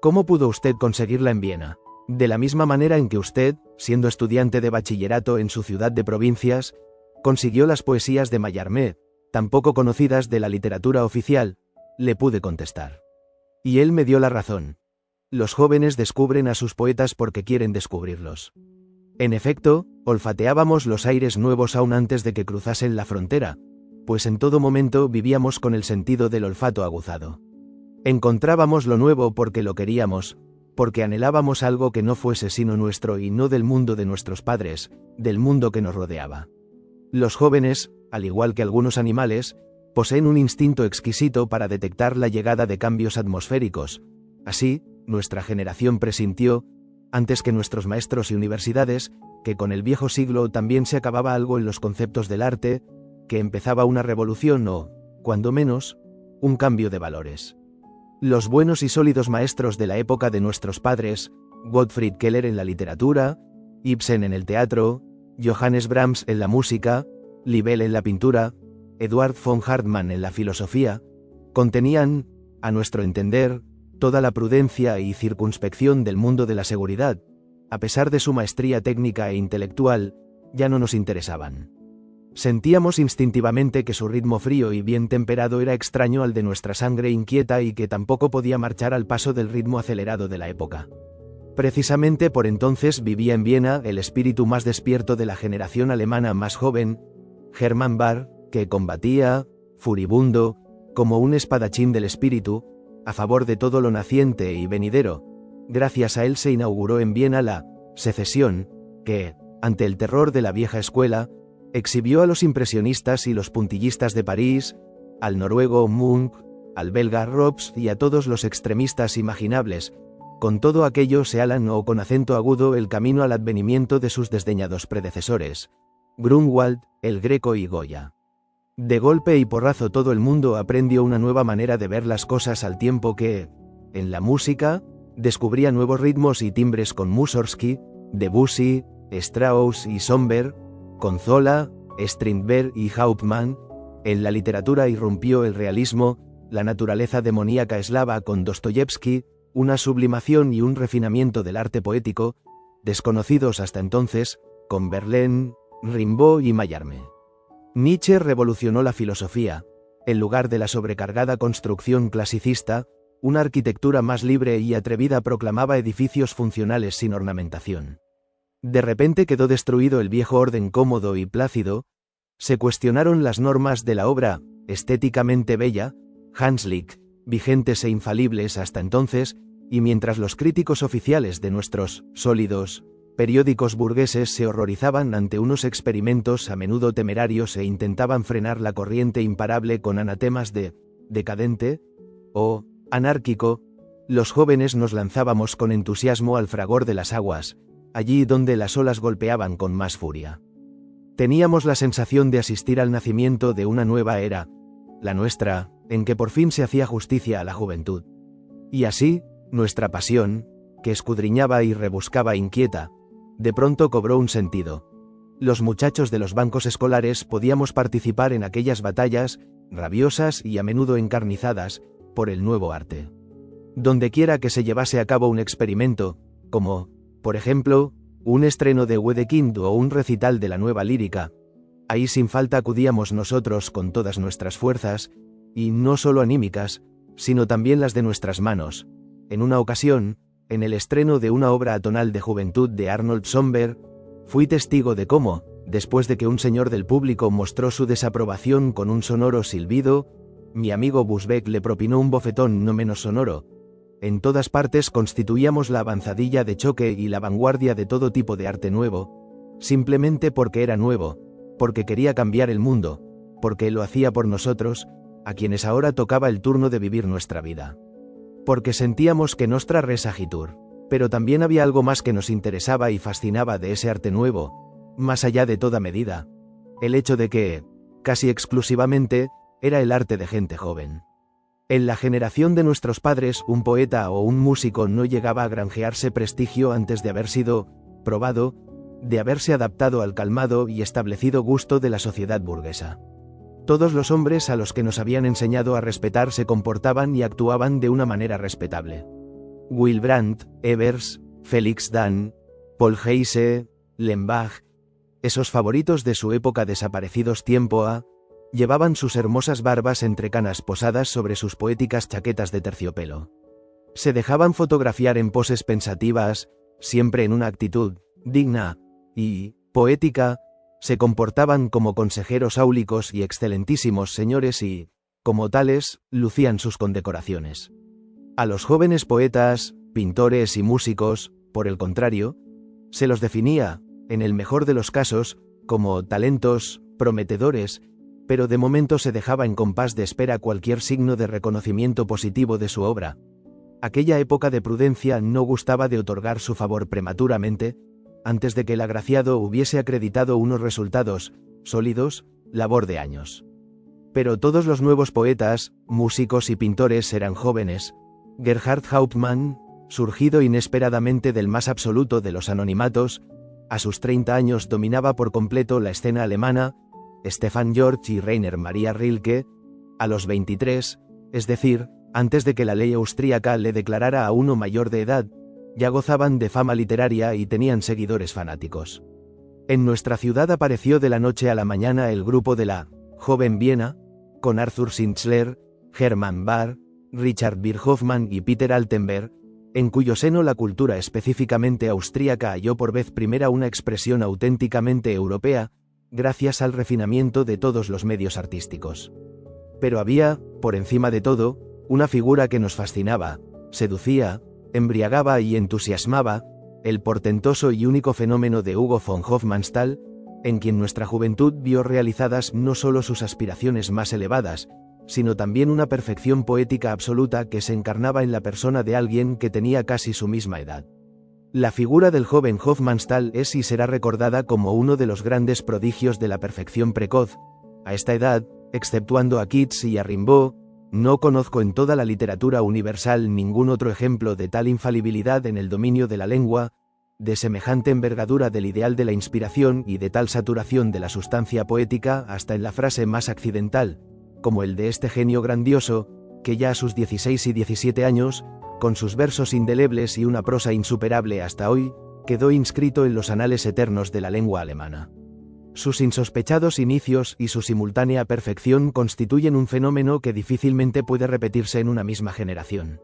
¿Cómo pudo usted conseguirla en Viena? De la misma manera en que usted, siendo estudiante de bachillerato en su ciudad de provincias, consiguió las poesías de Mallarmé, tan poco conocidas de la literatura oficial, le pude contestar. Y él me dio la razón. Los jóvenes descubren a sus poetas porque quieren descubrirlos. En efecto, olfateábamos los aires nuevos aún antes de que cruzasen la frontera, pues en todo momento vivíamos con el sentido del olfato aguzado. Encontrábamos lo nuevo porque lo queríamos, porque anhelábamos algo que no fuese sino nuestro y no del mundo de nuestros padres, del mundo que nos rodeaba. Los jóvenes, al igual que algunos animales, poseen un instinto exquisito para detectar la llegada de cambios atmosféricos. Así, nuestra generación presintió, antes que nuestros maestros y universidades, que con el viejo siglo también se acababa algo en los conceptos del arte, que empezaba una revolución o, cuando menos, un cambio de valores. Los buenos y sólidos maestros de la época de nuestros padres, Gottfried Keller en la literatura, Ibsen en el teatro, Johannes Brahms en la música, Libelle en la pintura, Eduard von Hartmann en la filosofía, contenían, a nuestro entender, toda la prudencia y circunspección del mundo de la seguridad. A pesar de su maestría técnica e intelectual, ya no nos interesaban. Sentíamos instintivamente que su ritmo frío y bien temperado era extraño al de nuestra sangre inquieta y que tampoco podía marchar al paso del ritmo acelerado de la época. Precisamente por entonces vivía en Viena el espíritu más despierto de la generación alemana más joven, Hermann Bahr, que combatía, furibundo, como un espadachín del espíritu, a favor de todo lo naciente y venidero. Gracias a él se inauguró en Viena la secesión, que, ante el terror de la vieja escuela, exhibió a los impresionistas y los puntillistas de París, al noruego Munch, al belga Robs y a todos los extremistas imaginables. Con todo aquello se alanó con acento agudo el camino al advenimiento de sus desdeñados predecesores, Grunwald, el Greco y Goya. De golpe y porrazo todo el mundo aprendió una nueva manera de ver las cosas al tiempo que, en la música, descubría nuevos ritmos y timbres con Mussorgsky, Debussy, Strauss y Schönberg, con Zola, Strindberg y Hauptmann. En la literatura irrumpió el realismo, la naturaleza demoníaca eslava con Dostoyevsky, una sublimación y un refinamiento del arte poético, desconocidos hasta entonces, con Verlaine, Rimbaud y Mallarmé. Nietzsche revolucionó la filosofía. En lugar de la sobrecargada construcción clasicista, una arquitectura más libre y atrevida proclamaba edificios funcionales sin ornamentación. De repente quedó destruido el viejo orden cómodo y plácido, se cuestionaron las normas de la obra, estéticamente bella, Hanslick, vigentes e infalibles hasta entonces, y mientras los críticos oficiales de nuestros sólidos periódicos burgueses se horrorizaban ante unos experimentos a menudo temerarios e intentaban frenar la corriente imparable con anatemas de decadente o anárquico, los jóvenes nos lanzábamos con entusiasmo al fragor de las aguas, allí donde las olas golpeaban con más furia. Teníamos la sensación de asistir al nacimiento de una nueva era, la nuestra, en que por fin se hacía justicia a la juventud. Y así, nuestra pasión, que escudriñaba y rebuscaba inquieta, de pronto cobró un sentido. Los muchachos de los bancos escolares podíamos participar en aquellas batallas, rabiosas y a menudo encarnizadas, por el nuevo arte. Dondequiera que se llevase a cabo un experimento, como, por ejemplo, un estreno de Wedekind o un recital de la nueva lírica, ahí sin falta acudíamos nosotros con todas nuestras fuerzas, y no solo anímicas, sino también las de nuestras manos. En una ocasión, en el estreno de una obra atonal de juventud de Arnold Schönberg, fui testigo de cómo, después de que un señor del público mostró su desaprobación con un sonoro silbido, mi amigo Busbeck le propinó un bofetón no menos sonoro. En todas partes constituíamos la avanzadilla de choque y la vanguardia de todo tipo de arte nuevo, simplemente porque era nuevo, porque quería cambiar el mundo, porque lo hacía por nosotros, a quienes ahora tocaba el turno de vivir nuestra vida. Porque sentíamos que nostra res agitur, pero también había algo más que nos interesaba y fascinaba de ese arte nuevo, más allá de toda medida, el hecho de que, casi exclusivamente, era el arte de gente joven. En la generación de nuestros padres, un poeta o un músico no llegaba a granjearse prestigio antes de haber sido probado, de haberse adaptado al calmado y establecido gusto de la sociedad burguesa. Todos los hombres a los que nos habían enseñado a respetar se comportaban y actuaban de una manera respetable. Wilbrandt, Evers, Felix Dan, Paul Heise, Lembach, esos favoritos de su época desaparecidos tiempo a, llevaban sus hermosas barbas entre canas posadas sobre sus poéticas chaquetas de terciopelo. Se dejaban fotografiar en poses pensativas, siempre en una actitud digna y poética, se comportaban como consejeros áulicos y excelentísimos señores y, como tales, lucían sus condecoraciones. A los jóvenes poetas, pintores y músicos, por el contrario, se los definía, en el mejor de los casos, como talentos prometedores, pero de momento se dejaba en compás de espera cualquier signo de reconocimiento positivo de su obra. Aquella época de prudencia no gustaba de otorgar su favor prematuramente, antes de que el agraciado hubiese acreditado unos resultados sólidos, labor de años. Pero todos los nuevos poetas, músicos y pintores eran jóvenes. Gerhard Hauptmann, surgido inesperadamente del más absoluto de los anonimatos, a sus 30 años dominaba por completo la escena alemana. Stefan George y Rainer Maria Rilke, a los 23, es decir, antes de que la ley austríaca le declarara a uno mayor de edad, ya gozaban de fama literaria y tenían seguidores fanáticos. En nuestra ciudad apareció de la noche a la mañana el grupo de la joven Viena, con Arthur Schnitzler, Hermann Bahr, Richard Birhoffmann y Peter Altenberg, en cuyo seno la cultura específicamente austríaca halló por vez primera una expresión auténticamente europea, gracias al refinamiento de todos los medios artísticos. Pero había, por encima de todo, una figura que nos fascinaba, seducía, embriagaba y entusiasmaba, el portentoso y único fenómeno de Hugo von Hofmannsthal, en quien nuestra juventud vio realizadas no solo sus aspiraciones más elevadas, sino también una perfección poética absoluta que se encarnaba en la persona de alguien que tenía casi su misma edad. La figura del joven Hofmannsthal es y será recordada como uno de los grandes prodigios de la perfección precoz. A esta edad, exceptuando a Keats y a Rimbaud, no conozco en toda la literatura universal ningún otro ejemplo de tal infalibilidad en el dominio de la lengua, de semejante envergadura del ideal de la inspiración y de tal saturación de la sustancia poética hasta en la frase más accidental, como el de este genio grandioso, que ya a sus 16 y 17 años, con sus versos indelebles y una prosa insuperable hasta hoy, quedó inscrito en los anales eternos de la lengua alemana. Sus insospechados inicios y su simultánea perfección constituyen un fenómeno que difícilmente puede repetirse en una misma generación.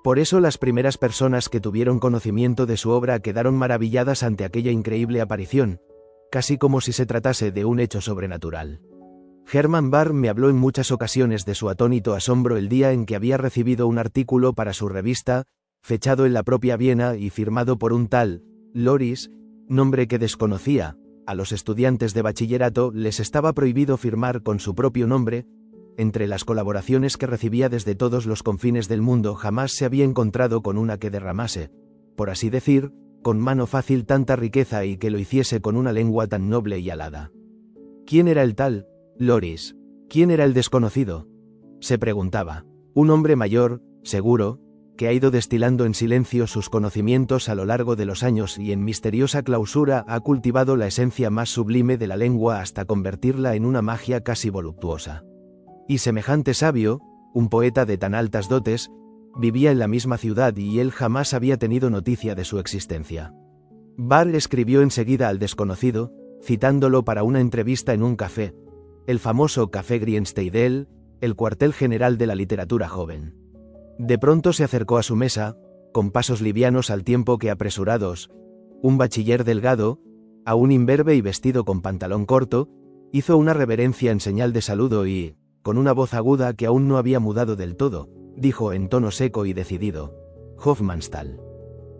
Por eso las primeras personas que tuvieron conocimiento de su obra quedaron maravilladas ante aquella increíble aparición, casi como si se tratase de un hecho sobrenatural. Hermann Bahr me habló en muchas ocasiones de su atónito asombro el día en que había recibido un artículo para su revista, fechado en la propia Viena y firmado por un tal Loris, nombre que desconocía. A los estudiantes de bachillerato les estaba prohibido firmar con su propio nombre. Entre las colaboraciones que recibía desde todos los confines del mundo jamás se había encontrado con una que derramase, por así decir, con mano fácil tanta riqueza y que lo hiciese con una lengua tan noble y alada. ¿Quién era el tal Loris? ¿Quién era el desconocido? Se preguntaba. Un hombre mayor, seguro, que ha ido destilando en silencio sus conocimientos a lo largo de los años y en misteriosa clausura ha cultivado la esencia más sublime de la lengua hasta convertirla en una magia casi voluptuosa. Y semejante sabio, un poeta de tan altas dotes, vivía en la misma ciudad y él jamás había tenido noticia de su existencia. Bahr escribió enseguida al desconocido, citándolo para una entrevista en un café, el famoso Café Griensteidel, el cuartel general de la literatura joven. De pronto se acercó a su mesa, con pasos livianos al tiempo que apresurados, un bachiller delgado, aún imberbe y vestido con pantalón corto, hizo una reverencia en señal de saludo y, con una voz aguda que aún no había mudado del todo, dijo en tono seco y decidido: Hofmannsthal.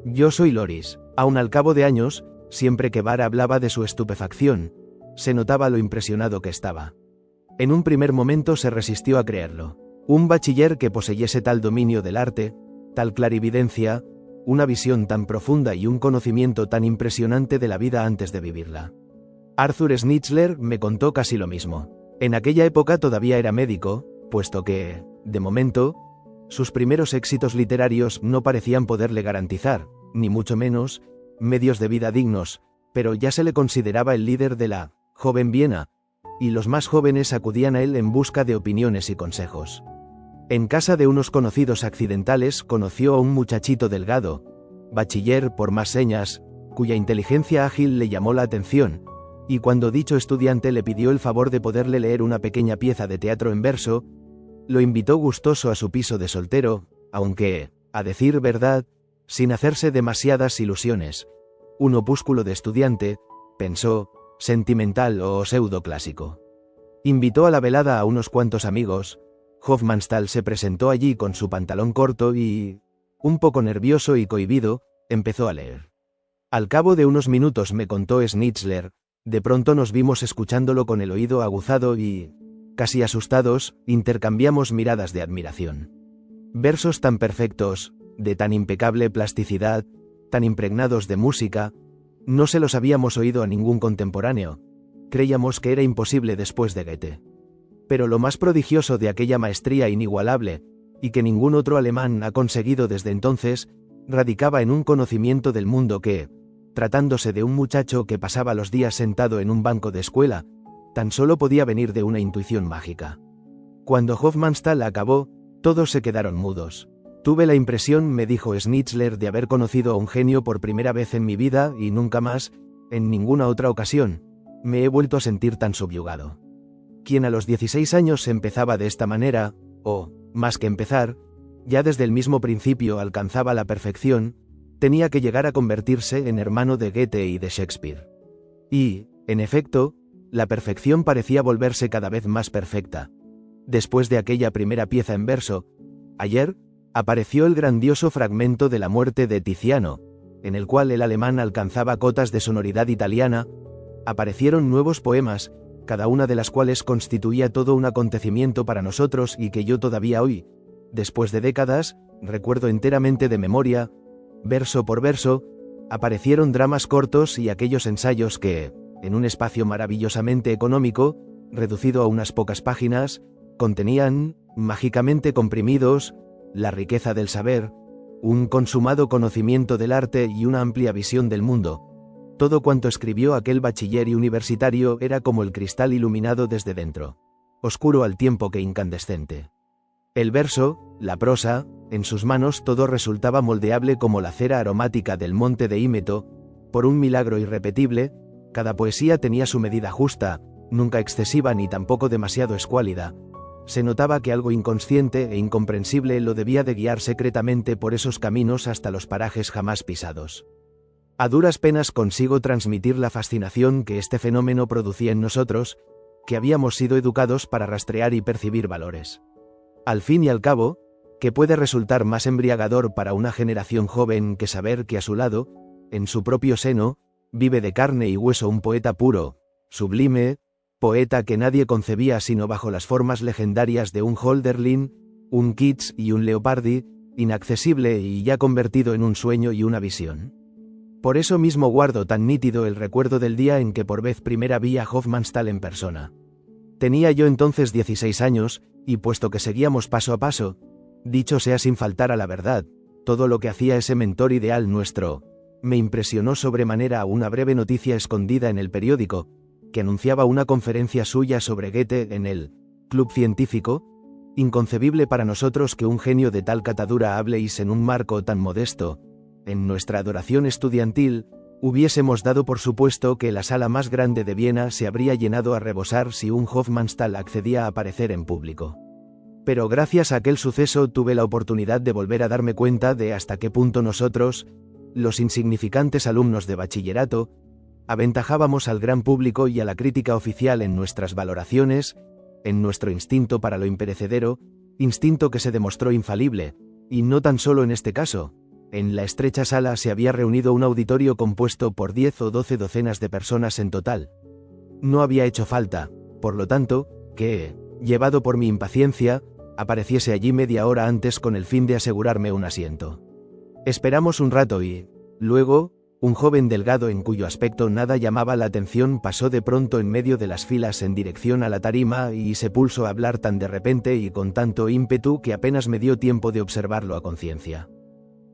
Yo soy Loris. Aun al cabo de años, siempre que Bahr hablaba de su estupefacción, se notaba lo impresionado que estaba. En un primer momento se resistió a creerlo. Un bachiller que poseyese tal dominio del arte, tal clarividencia, una visión tan profunda y un conocimiento tan impresionante de la vida antes de vivirla. Arthur Schnitzler me contó casi lo mismo. En aquella época todavía era médico, puesto que, de momento, sus primeros éxitos literarios no parecían poderle garantizar, ni mucho menos, medios de vida dignos, pero ya se le consideraba el líder de la joven Viena, y los más jóvenes acudían a él en busca de opiniones y consejos. En casa de unos conocidos accidentales conoció a un muchachito delgado, bachiller por más señas, cuya inteligencia ágil le llamó la atención, y cuando dicho estudiante le pidió el favor de poderle leer una pequeña pieza de teatro en verso, lo invitó gustoso a su piso de soltero, aunque, a decir verdad, sin hacerse demasiadas ilusiones. Un opúsculo de estudiante, pensó, sentimental o pseudo-clásico. Invitó a la velada a unos cuantos amigos. Hofmannsthal se presentó allí con su pantalón corto y, un poco nervioso y cohibido, empezó a leer. Al cabo de unos minutos, me contó Schnitzler, de pronto nos vimos escuchándolo con el oído aguzado y, casi asustados, intercambiamos miradas de admiración. Versos tan perfectos, de tan impecable plasticidad, tan impregnados de música, no se los habíamos oído a ningún contemporáneo. Creíamos que era imposible después de Goethe. Pero lo más prodigioso de aquella maestría inigualable, y que ningún otro alemán ha conseguido desde entonces, radicaba en un conocimiento del mundo que, tratándose de un muchacho que pasaba los días sentado en un banco de escuela, tan solo podía venir de una intuición mágica. Cuando Hofmannsthal acabó, todos se quedaron mudos. Tuve la impresión, me dijo Schnitzler, de haber conocido a un genio por primera vez en mi vida y nunca más, en ninguna otra ocasión, me he vuelto a sentir tan subyugado. Quien a los 16 años empezaba de esta manera, o, más que empezar, ya desde el mismo principio alcanzaba la perfección, tenía que llegar a convertirse en hermano de Goethe y de Shakespeare. Y, en efecto, la perfección parecía volverse cada vez más perfecta. Después de aquella primera pieza en verso, ayer, apareció el grandioso fragmento de la muerte de Tiziano, en el cual el alemán alcanzaba cotas de sonoridad italiana. Aparecieron nuevos poemas, cada una de las cuales constituía todo un acontecimiento para nosotros y que yo todavía hoy, después de décadas, recuerdo enteramente de memoria. Verso por verso, aparecieron dramas cortos y aquellos ensayos que, en un espacio maravillosamente económico, reducido a unas pocas páginas, contenían, mágicamente comprimidos, la riqueza del saber, un consumado conocimiento del arte y una amplia visión del mundo. Todo cuanto escribió aquel bachiller y universitario era como el cristal iluminado desde dentro, oscuro al tiempo que incandescente. El verso, la prosa, en sus manos todo resultaba moldeable como la cera aromática del monte de Ímeto. Por un milagro irrepetible, cada poesía tenía su medida justa, nunca excesiva ni tampoco demasiado escuálida. Se notaba que algo inconsciente e incomprensible lo debía de guiar secretamente por esos caminos hasta los parajes jamás pisados. A duras penas consigo transmitir la fascinación que este fenómeno producía en nosotros, que habíamos sido educados para rastrear y percibir valores. Al fin y al cabo, ¿qué puede resultar más embriagador para una generación joven que saber que a su lado, en su propio seno, vive de carne y hueso un poeta puro, sublime, poeta que nadie concebía sino bajo las formas legendarias de un Hölderlin, un Keats y un Leopardi, inaccesible y ya convertido en un sueño y una visión? Por eso mismo guardo tan nítido el recuerdo del día en que por vez primera vi a Hofmannsthal en persona. Tenía yo entonces 16 años, y puesto que seguíamos paso a paso, dicho sea sin faltar a la verdad, todo lo que hacía ese mentor ideal nuestro, me impresionó sobremanera una breve noticia escondida en el periódico, que anunciaba una conferencia suya sobre Goethe en el Club Científico. Inconcebible para nosotros que un genio de tal catadura habléis en un marco tan modesto. En nuestra adoración estudiantil, hubiésemos dado por supuesto que la sala más grande de Viena se habría llenado a rebosar si un Hofmannsthal accedía a aparecer en público. Pero gracias a aquel suceso tuve la oportunidad de volver a darme cuenta de hasta qué punto nosotros, los insignificantes alumnos de bachillerato, aventajábamos al gran público y a la crítica oficial en nuestras valoraciones, en nuestro instinto para lo imperecedero, instinto que se demostró infalible, y no tan solo en este caso. En la estrecha sala se había reunido un auditorio compuesto por 10 o 12 docenas de personas en total. No había hecho falta, por lo tanto, que, llevado por mi impaciencia, apareciese allí media hora antes con el fin de asegurarme un asiento. Esperamos un rato y, luego, un joven delgado en cuyo aspecto nada llamaba la atención pasó de pronto en medio de las filas en dirección a la tarima y se puso a hablar tan de repente y con tanto ímpetu que apenas me dio tiempo de observarlo a conciencia.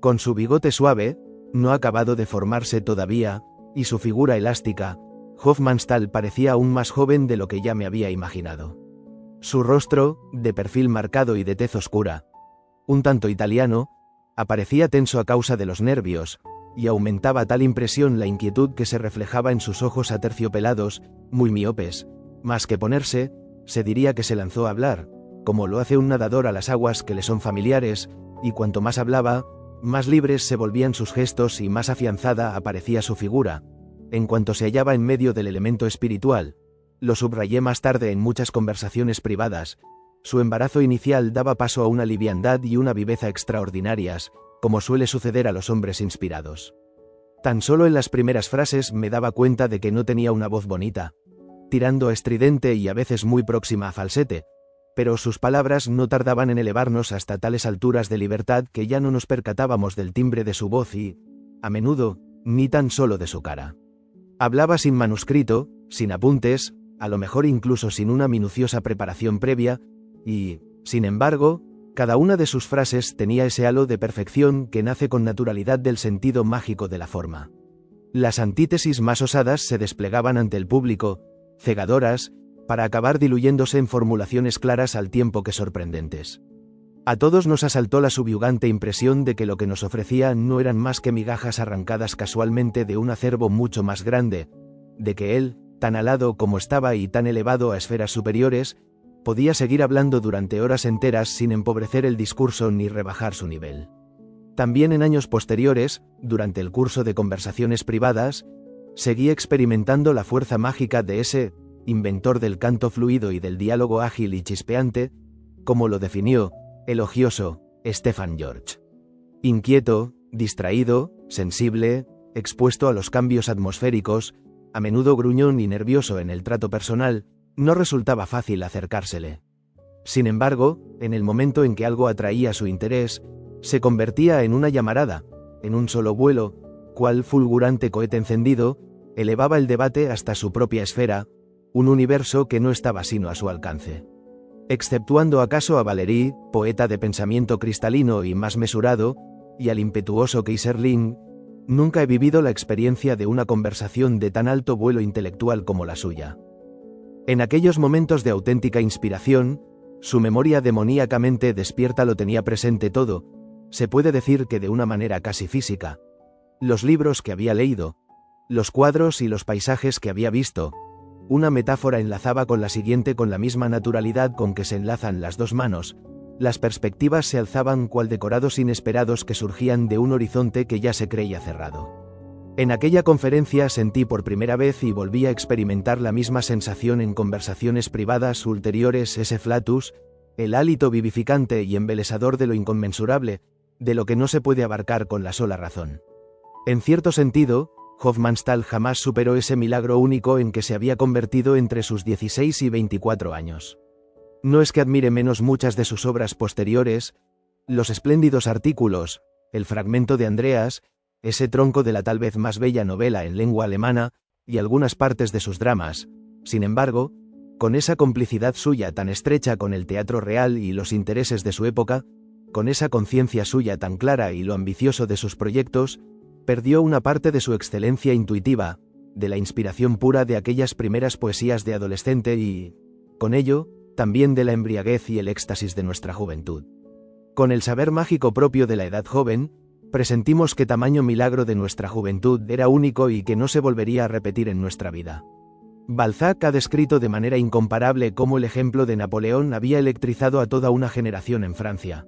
Con su bigote suave, no acabado de formarse todavía, y su figura elástica, Hofmannsthal parecía aún más joven de lo que ya me había imaginado. Su rostro, de perfil marcado y de tez oscura, un tanto italiano, aparecía tenso a causa de los nervios, y aumentaba tal impresión la inquietud que se reflejaba en sus ojos aterciopelados, muy miopes. Más que ponerse, se diría que se lanzó a hablar, como lo hace un nadador a las aguas que le son familiares, y cuanto más hablaba, más libres se volvían sus gestos y más afianzada aparecía su figura. En cuanto se hallaba en medio del elemento espiritual, lo subrayé más tarde en muchas conversaciones privadas, su embarazo inicial daba paso a una liviandad y una viveza extraordinarias, como suele suceder a los hombres inspirados. Tan solo en las primeras frases me daba cuenta de que no tenía una voz bonita, tirando a estridente y a veces muy próxima a falsete, pero sus palabras no tardaban en elevarnos hasta tales alturas de libertad que ya no nos percatábamos del timbre de su voz y, a menudo, ni tan solo de su cara. Hablaba sin manuscrito, sin apuntes, a lo mejor incluso sin una minuciosa preparación previa, y, sin embargo, cada una de sus frases tenía ese halo de perfección que nace con naturalidad del sentido mágico de la forma. Las antítesis más osadas se desplegaban ante el público, cegadoras, para acabar diluyéndose en formulaciones claras al tiempo que sorprendentes. A todos nos asaltó la subyugante impresión de que lo que nos ofrecía no eran más que migajas arrancadas casualmente de un acervo mucho más grande, de que él, tan alado como estaba y tan elevado a esferas superiores, podía seguir hablando durante horas enteras sin empobrecer el discurso ni rebajar su nivel. También en años posteriores, durante el curso de conversaciones privadas, seguí experimentando la fuerza mágica de ese inventor del canto fluido y del diálogo ágil y chispeante, como lo definió, elogioso, Stefan George. Inquieto, distraído, sensible, expuesto a los cambios atmosféricos, a menudo gruñón y nervioso en el trato personal, no resultaba fácil acercársele. Sin embargo, en el momento en que algo atraía su interés, se convertía en una llamarada, en un solo vuelo, cual fulgurante cohete encendido, elevaba el debate hasta su propia esfera, un universo que no estaba sino a su alcance. Exceptuando acaso a Valéry, poeta de pensamiento cristalino y más mesurado, y al impetuoso Keyserling, nunca he vivido la experiencia de una conversación de tan alto vuelo intelectual como la suya. En aquellos momentos de auténtica inspiración, su memoria demoníacamente despierta lo tenía presente todo, se puede decir que de una manera casi física. Los libros que había leído, los cuadros y los paisajes que había visto, una metáfora enlazaba con la siguiente con la misma naturalidad con que se enlazan las dos manos, las perspectivas se alzaban cual decorados inesperados que surgían de un horizonte que ya se creía cerrado. En aquella conferencia sentí por primera vez y volví a experimentar la misma sensación en conversaciones privadas ulteriores ese flatus, el hálito vivificante y embelesador de lo inconmensurable, de lo que no se puede abarcar con la sola razón. En cierto sentido, Hofmannsthal jamás superó ese milagro único en que se había convertido entre sus 16 y 24 años. No es que admire menos muchas de sus obras posteriores, los espléndidos artículos, el fragmento de Andreas, ese tronco de la tal vez más bella novela en lengua alemana, y algunas partes de sus dramas. Sin embargo, con esa complicidad suya tan estrecha con el teatro real y los intereses de su época, con esa conciencia suya tan clara y lo ambicioso de sus proyectos, perdió una parte de su excelencia intuitiva, de la inspiración pura de aquellas primeras poesías de adolescente y, con ello, también de la embriaguez y el éxtasis de nuestra juventud. Con el saber mágico propio de la edad joven, presentimos que tamaño milagro de nuestra juventud era único y que no se volvería a repetir en nuestra vida. Balzac ha descrito de manera incomparable cómo el ejemplo de Napoleón había electrizado a toda una generación en Francia.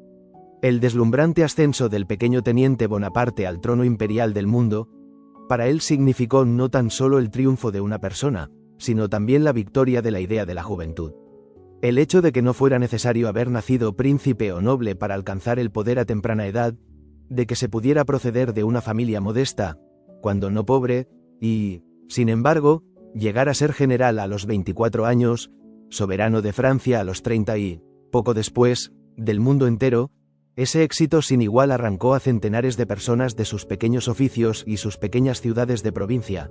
El deslumbrante ascenso del pequeño teniente Bonaparte al trono imperial del mundo, para él significó no tan solo el triunfo de una persona, sino también la victoria de la idea de la juventud. El hecho de que no fuera necesario haber nacido príncipe o noble para alcanzar el poder a temprana edad, de que se pudiera proceder de una familia modesta, cuando no pobre, y, sin embargo, llegar a ser general a los 24 años, soberano de Francia a los 30 y, poco después, del mundo entero, ese éxito sin igual arrancó a centenares de personas de sus pequeños oficios y sus pequeñas ciudades de provincia.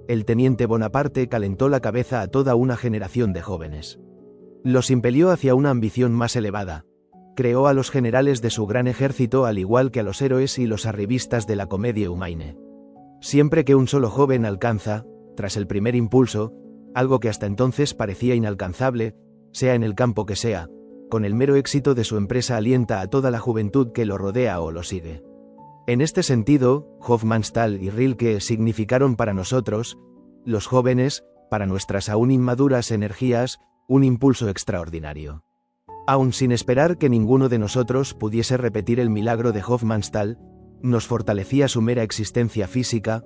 El teniente Bonaparte calentó la cabeza a toda una generación de jóvenes. Los impelió hacia una ambición más elevada. Creó a los generales de su gran ejército al igual que a los héroes y los arribistas de la Comédie Humaine. Siempre que un solo joven alcanza, tras el primer impulso, algo que hasta entonces parecía inalcanzable, sea en el campo que sea, con el mero éxito de su empresa alienta a toda la juventud que lo rodea o lo sigue. En este sentido, Hofmannsthal y Rilke significaron para nosotros, los jóvenes, para nuestras aún inmaduras energías, un impulso extraordinario. Aun sin esperar que ninguno de nosotros pudiese repetir el milagro de Hofmannsthal, nos fortalecía su mera existencia física,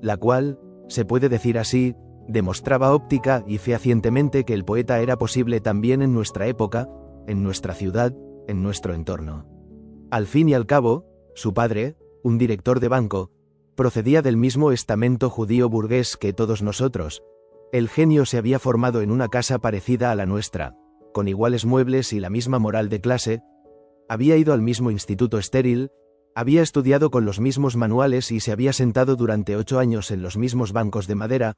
la cual, se puede decir así, demostraba óptica y fehacientemente que el poeta era posible también en nuestra época, en nuestra ciudad, en nuestro entorno. Al fin y al cabo, su padre, un director de banco, procedía del mismo estamento judío burgués que todos nosotros. El genio se había formado en una casa parecida a la nuestra, con iguales muebles y la misma moral de clase, había ido al mismo instituto estéril, había estudiado con los mismos manuales y se había sentado durante 8 años en los mismos bancos de madera,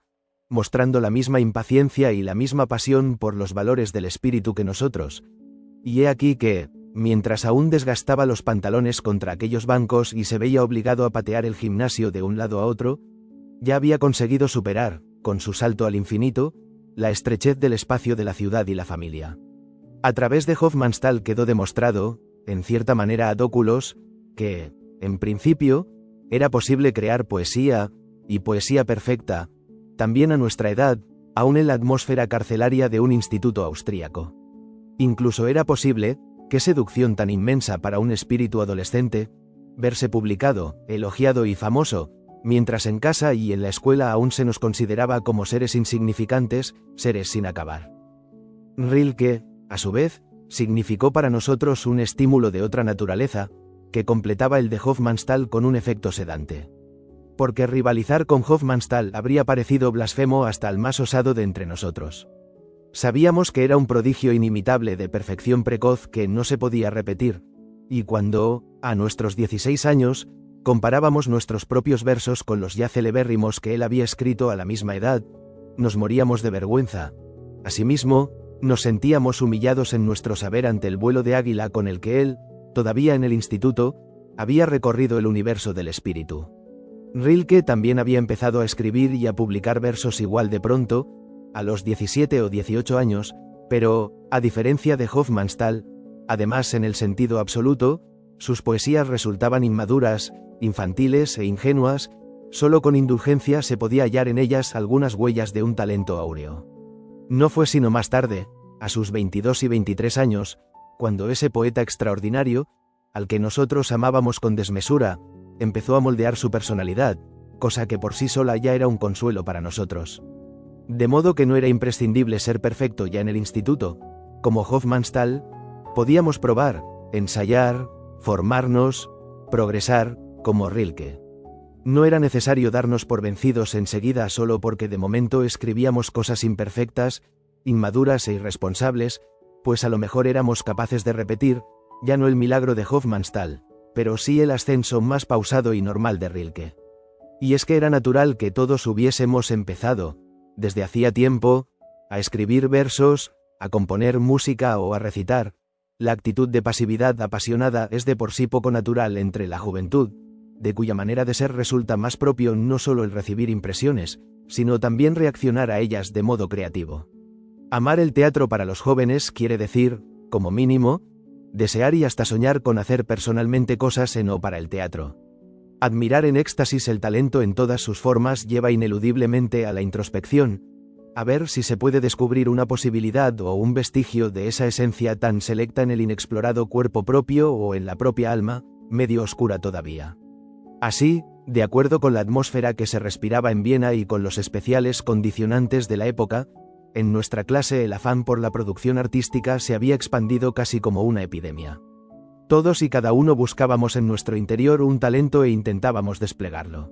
mostrando la misma impaciencia y la misma pasión por los valores del espíritu que nosotros. Y he aquí que, mientras aún desgastaba los pantalones contra aquellos bancos y se veía obligado a patear el gimnasio de un lado a otro, ya había conseguido superar, con su salto al infinito, la estrechez del espacio de la ciudad y la familia. A través de Hofmannsthal quedó demostrado, en cierta manera ad oculos, que, en principio, era posible crear poesía, y poesía perfecta, también a nuestra edad, aún en la atmósfera carcelaria de un instituto austríaco. Incluso era posible, qué seducción tan inmensa para un espíritu adolescente, verse publicado, elogiado y famoso, mientras en casa y en la escuela aún se nos consideraba como seres insignificantes, seres sin acabar. Rilke, a su vez, significó para nosotros un estímulo de otra naturaleza, que completaba el de Hofmannsthal con un efecto sedante. Porque rivalizar con Hofmannsthal habría parecido blasfemo hasta al más osado de entre nosotros. Sabíamos que era un prodigio inimitable de perfección precoz que no se podía repetir, y cuando, a nuestros 16 años, comparábamos nuestros propios versos con los ya celebérrimos que él había escrito a la misma edad, nos moríamos de vergüenza. Asimismo, nos sentíamos humillados en nuestro saber ante el vuelo de águila con el que él, todavía en el instituto, había recorrido el universo del espíritu. Rilke también había empezado a escribir y a publicar versos igual de pronto, a los 17 o 18 años, pero, a diferencia de Hofmannsthal, además en el sentido absoluto, sus poesías resultaban inmaduras, infantiles e ingenuas, solo con indulgencia se podía hallar en ellas algunas huellas de un talento áureo. No fue sino más tarde, a sus 22 y 23 años, cuando ese poeta extraordinario, al que nosotros amábamos con desmesura, empezó a moldear su personalidad, cosa que por sí sola ya era un consuelo para nosotros. De modo que no era imprescindible ser perfecto ya en el instituto, como Hofmannsthal, podíamos probar, ensayar, formarnos, progresar, como Rilke. No era necesario darnos por vencidos enseguida solo porque de momento escribíamos cosas imperfectas, inmaduras e irresponsables, pues a lo mejor éramos capaces de repetir, ya no el milagro de Hofmannsthal, pero sí el ascenso más pausado y normal de Rilke. Y es que era natural que todos hubiésemos empezado, desde hacía tiempo, a escribir versos, a componer música o a recitar. La actitud de pasividad apasionada es de por sí poco natural entre la juventud, de cuya manera de ser resulta más propio no solo el recibir impresiones, sino también reaccionar a ellas de modo creativo. Amar el teatro para los jóvenes quiere decir, como mínimo, desear y hasta soñar con hacer personalmente cosas en o para el teatro. Admirar en éxtasis el talento en todas sus formas lleva ineludiblemente a la introspección, a ver si se puede descubrir una posibilidad o un vestigio de esa esencia tan selecta en el inexplorado cuerpo propio o en la propia alma, medio oscura todavía. Así, de acuerdo con la atmósfera que se respiraba en Viena y con los especiales condicionantes de la época, en nuestra clase el afán por la producción artística se había expandido casi como una epidemia. Todos y cada uno buscábamos en nuestro interior un talento e intentábamos desplegarlo.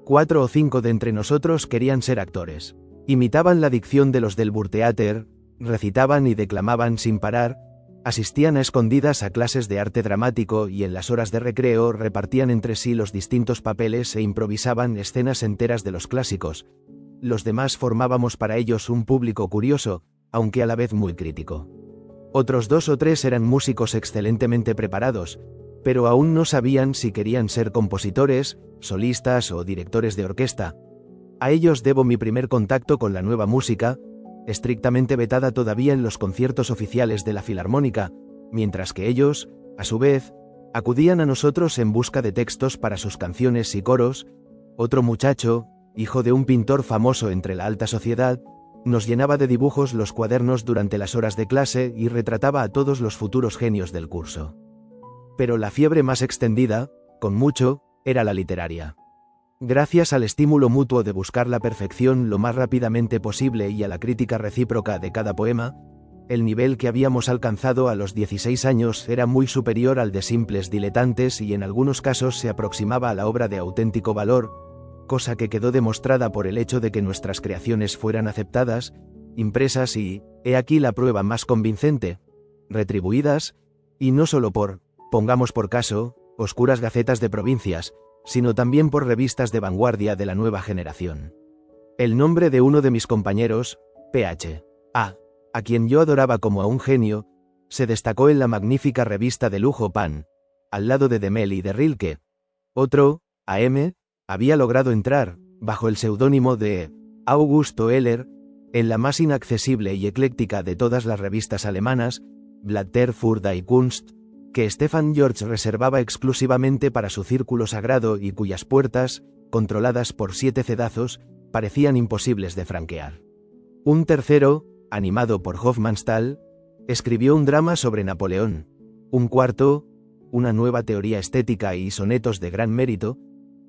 4 o 5 de entre nosotros querían ser actores. Imitaban la dicción de los del Burgtheater, recitaban y declamaban sin parar, asistían a escondidas a clases de arte dramático y en las horas de recreo repartían entre sí los distintos papeles e improvisaban escenas enteras de los clásicos. Los demás formábamos para ellos un público curioso, aunque a la vez muy crítico. Otros 2 o 3 eran músicos excelentemente preparados, pero aún no sabían si querían ser compositores, solistas o directores de orquesta. A ellos debo mi primer contacto con la nueva música, estrictamente vetada todavía en los conciertos oficiales de la Filarmónica, mientras que ellos, a su vez, acudían a nosotros en busca de textos para sus canciones y coros. Otro muchacho, hijo de un pintor famoso entre la alta sociedad, nos llenaba de dibujos los cuadernos durante las horas de clase y retrataba a todos los futuros genios del curso. Pero la fiebre más extendida, con mucho, era la literaria. Gracias al estímulo mutuo de buscar la perfección lo más rápidamente posible y a la crítica recíproca de cada poema, el nivel que habíamos alcanzado a los 16 años era muy superior al de simples diletantes y en algunos casos se aproximaba a la obra de auténtico valor, cosa que quedó demostrada por el hecho de que nuestras creaciones fueran aceptadas, impresas y, he aquí la prueba más convincente, retribuidas, y no solo por, pongamos por caso, oscuras gacetas de provincias, sino también por revistas de vanguardia de la nueva generación. El nombre de uno de mis compañeros, Ph.A., a quien yo adoraba como a un genio, se destacó en la magnífica revista de lujo Pan, al lado de Demel y de Rilke. Otro, A.M., había logrado entrar, bajo el seudónimo de Augusto Heller, en la más inaccesible y ecléctica de todas las revistas alemanas, Blätter für die Kunst, que Stefan George reservaba exclusivamente para su círculo sagrado y cuyas puertas, controladas por 7 cedazos, parecían imposibles de franquear. Un tercero, animado por Hofmannsthal, escribió un drama sobre Napoleón. Un cuarto, una nueva teoría estética y sonetos de gran mérito,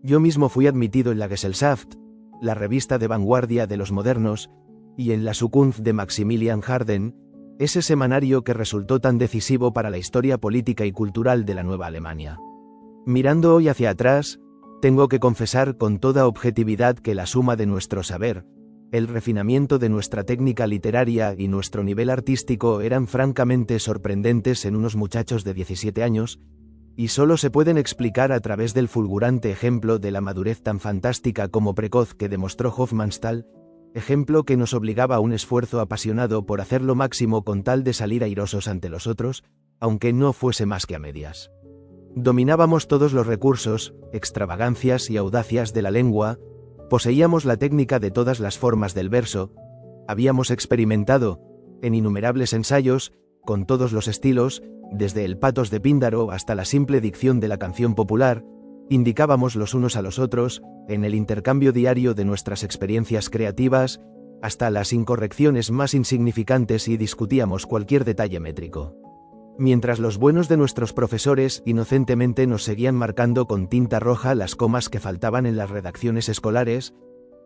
Yo mismo fui admitido en la Gesellschaft, la revista de vanguardia de los modernos, y en la Zukunft de Maximilian Harden, ese semanario que resultó tan decisivo para la historia política y cultural de la Nueva Alemania. Mirando hoy hacia atrás, tengo que confesar con toda objetividad que la suma de nuestro saber, el refinamiento de nuestra técnica literaria y nuestro nivel artístico eran francamente sorprendentes en unos muchachos de 17 años, y solo se pueden explicar a través del fulgurante ejemplo de la madurez tan fantástica como precoz que demostró Hofmannsthal, ejemplo que nos obligaba a un esfuerzo apasionado por hacer lo máximo con tal de salir airosos ante los otros, aunque no fuese más que a medias. Dominábamos todos los recursos, extravagancias y audacias de la lengua, poseíamos la técnica de todas las formas del verso, habíamos experimentado, en innumerables ensayos, con todos los estilos, desde el patos de Píndaro hasta la simple dicción de la canción popular, indicábamos los unos a los otros, en el intercambio diario de nuestras experiencias creativas, hasta las incorrecciones más insignificantes y discutíamos cualquier detalle métrico. Mientras los buenos de nuestros profesores inocentemente nos seguían marcando con tinta roja las comas que faltaban en las redacciones escolares,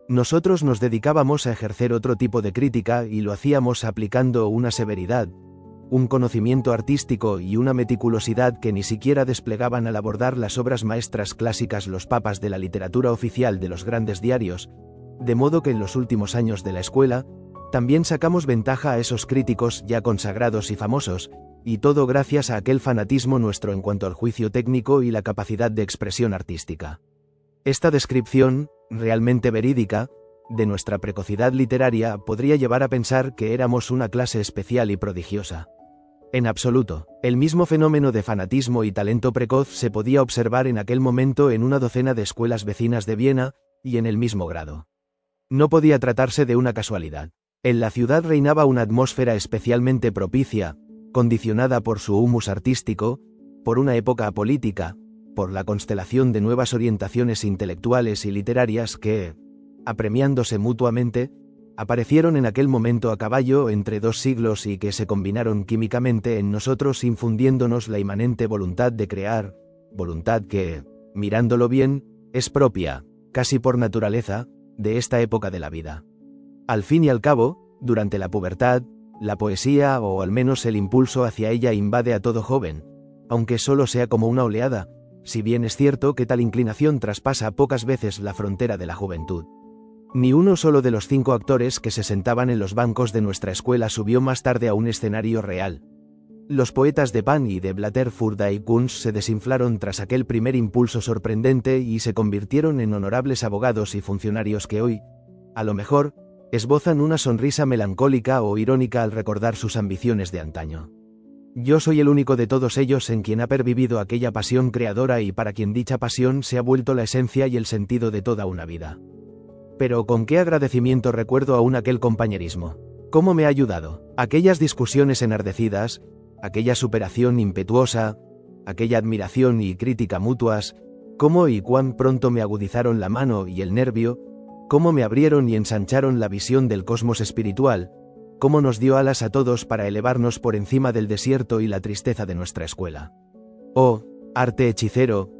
nosotros nos dedicábamos a ejercer otro tipo de crítica y lo hacíamos aplicando una severidad, un conocimiento artístico y una meticulosidad que ni siquiera desplegaban al abordar las obras maestras clásicas los papas de la literatura oficial de los grandes diarios, de modo que en los últimos años de la escuela, también sacamos ventaja a esos críticos ya consagrados y famosos, y todo gracias a aquel fanatismo nuestro en cuanto al juicio técnico y la capacidad de expresión artística. Esta descripción, realmente verídica, de nuestra precocidad literaria podría llevar a pensar que éramos una clase especial y prodigiosa. En absoluto, el mismo fenómeno de fanatismo y talento precoz se podía observar en aquel momento en una docena de escuelas vecinas de Viena, y en el mismo grado. No podía tratarse de una casualidad. En la ciudad reinaba una atmósfera especialmente propicia, condicionada por su humus artístico, por una época política, por la constelación de nuevas orientaciones intelectuales y literarias que, apremiándose mutuamente, aparecieron en aquel momento a caballo entre dos siglos y que se combinaron químicamente en nosotros infundiéndonos la inmanente voluntad de crear, voluntad que, mirándolo bien, es propia, casi por naturaleza, de esta época de la vida. Al fin y al cabo, durante la pubertad, la poesía o al menos el impulso hacia ella invade a todo joven, aunque solo sea como una oleada, si bien es cierto que tal inclinación traspasa pocas veces la frontera de la juventud. Ni uno solo de los 5 actores que se sentaban en los bancos de nuestra escuela subió más tarde a un escenario real. Los poetas de Pan y de Blatter Furda y Kunz se desinflaron tras aquel primer impulso sorprendente y se convirtieron en honorables abogados y funcionarios que hoy, a lo mejor, esbozan una sonrisa melancólica o irónica al recordar sus ambiciones de antaño. Yo soy el único de todos ellos en quien ha pervivido aquella pasión creadora y para quien dicha pasión se ha vuelto la esencia y el sentido de toda una vida. Pero con qué agradecimiento recuerdo aún aquel compañerismo. ¿Cómo me ha ayudado? Aquellas discusiones enardecidas, aquella superación impetuosa, aquella admiración y crítica mutuas, cómo y cuán pronto me agudizaron la mano y el nervio, cómo me abrieron y ensancharon la visión del cosmos espiritual, cómo nos dio alas a todos para elevarnos por encima del desierto y la tristeza de nuestra escuela. Oh, arte hechicero,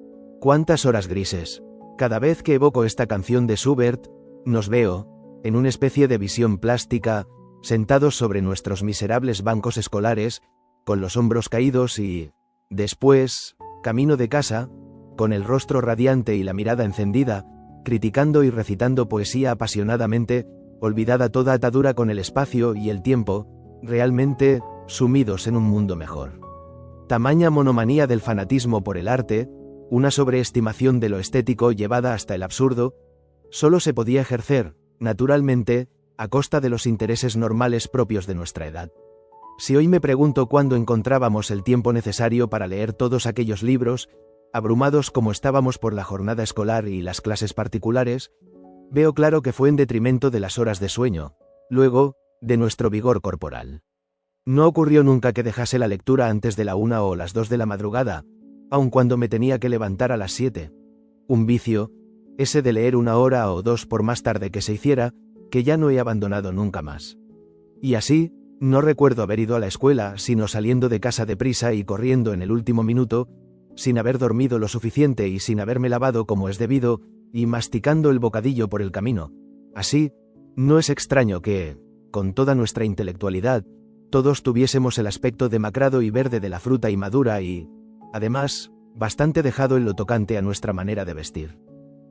cuántas horas grises. Cada vez que evoco esta canción de Schubert, nos veo, en una especie de visión plástica, sentados sobre nuestros miserables bancos escolares, con los hombros caídos y, después, camino de casa, con el rostro radiante y la mirada encendida, criticando y recitando poesía apasionadamente, olvidada toda atadura con el espacio y el tiempo, realmente, sumidos en un mundo mejor. Tamaña monomanía del fanatismo por el arte, una sobreestimación de lo estético llevada hasta el absurdo, solo se podía ejercer, naturalmente, a costa de los intereses normales propios de nuestra edad. Si hoy me pregunto cuándo encontrábamos el tiempo necesario para leer todos aquellos libros, abrumados como estábamos por la jornada escolar y las clases particulares, veo claro que fue en detrimento de las horas de sueño, luego, de nuestro vigor corporal. No ocurrió nunca que dejase la lectura antes de la 1 o las 2 de la madrugada, aun cuando me tenía que levantar a las 7. Un vicio, ese de leer 1 hora o 2 por más tarde que se hiciera, que ya no he abandonado nunca más. Y así, no recuerdo haber ido a la escuela, sino saliendo de casa deprisa y corriendo en el último minuto, sin haber dormido lo suficiente y sin haberme lavado como es debido, y masticando el bocadillo por el camino. Así, no es extraño que, con toda nuestra intelectualidad, todos tuviésemos el aspecto demacrado y verde de la fruta inmadura y, además, bastante dejado en lo tocante a nuestra manera de vestir.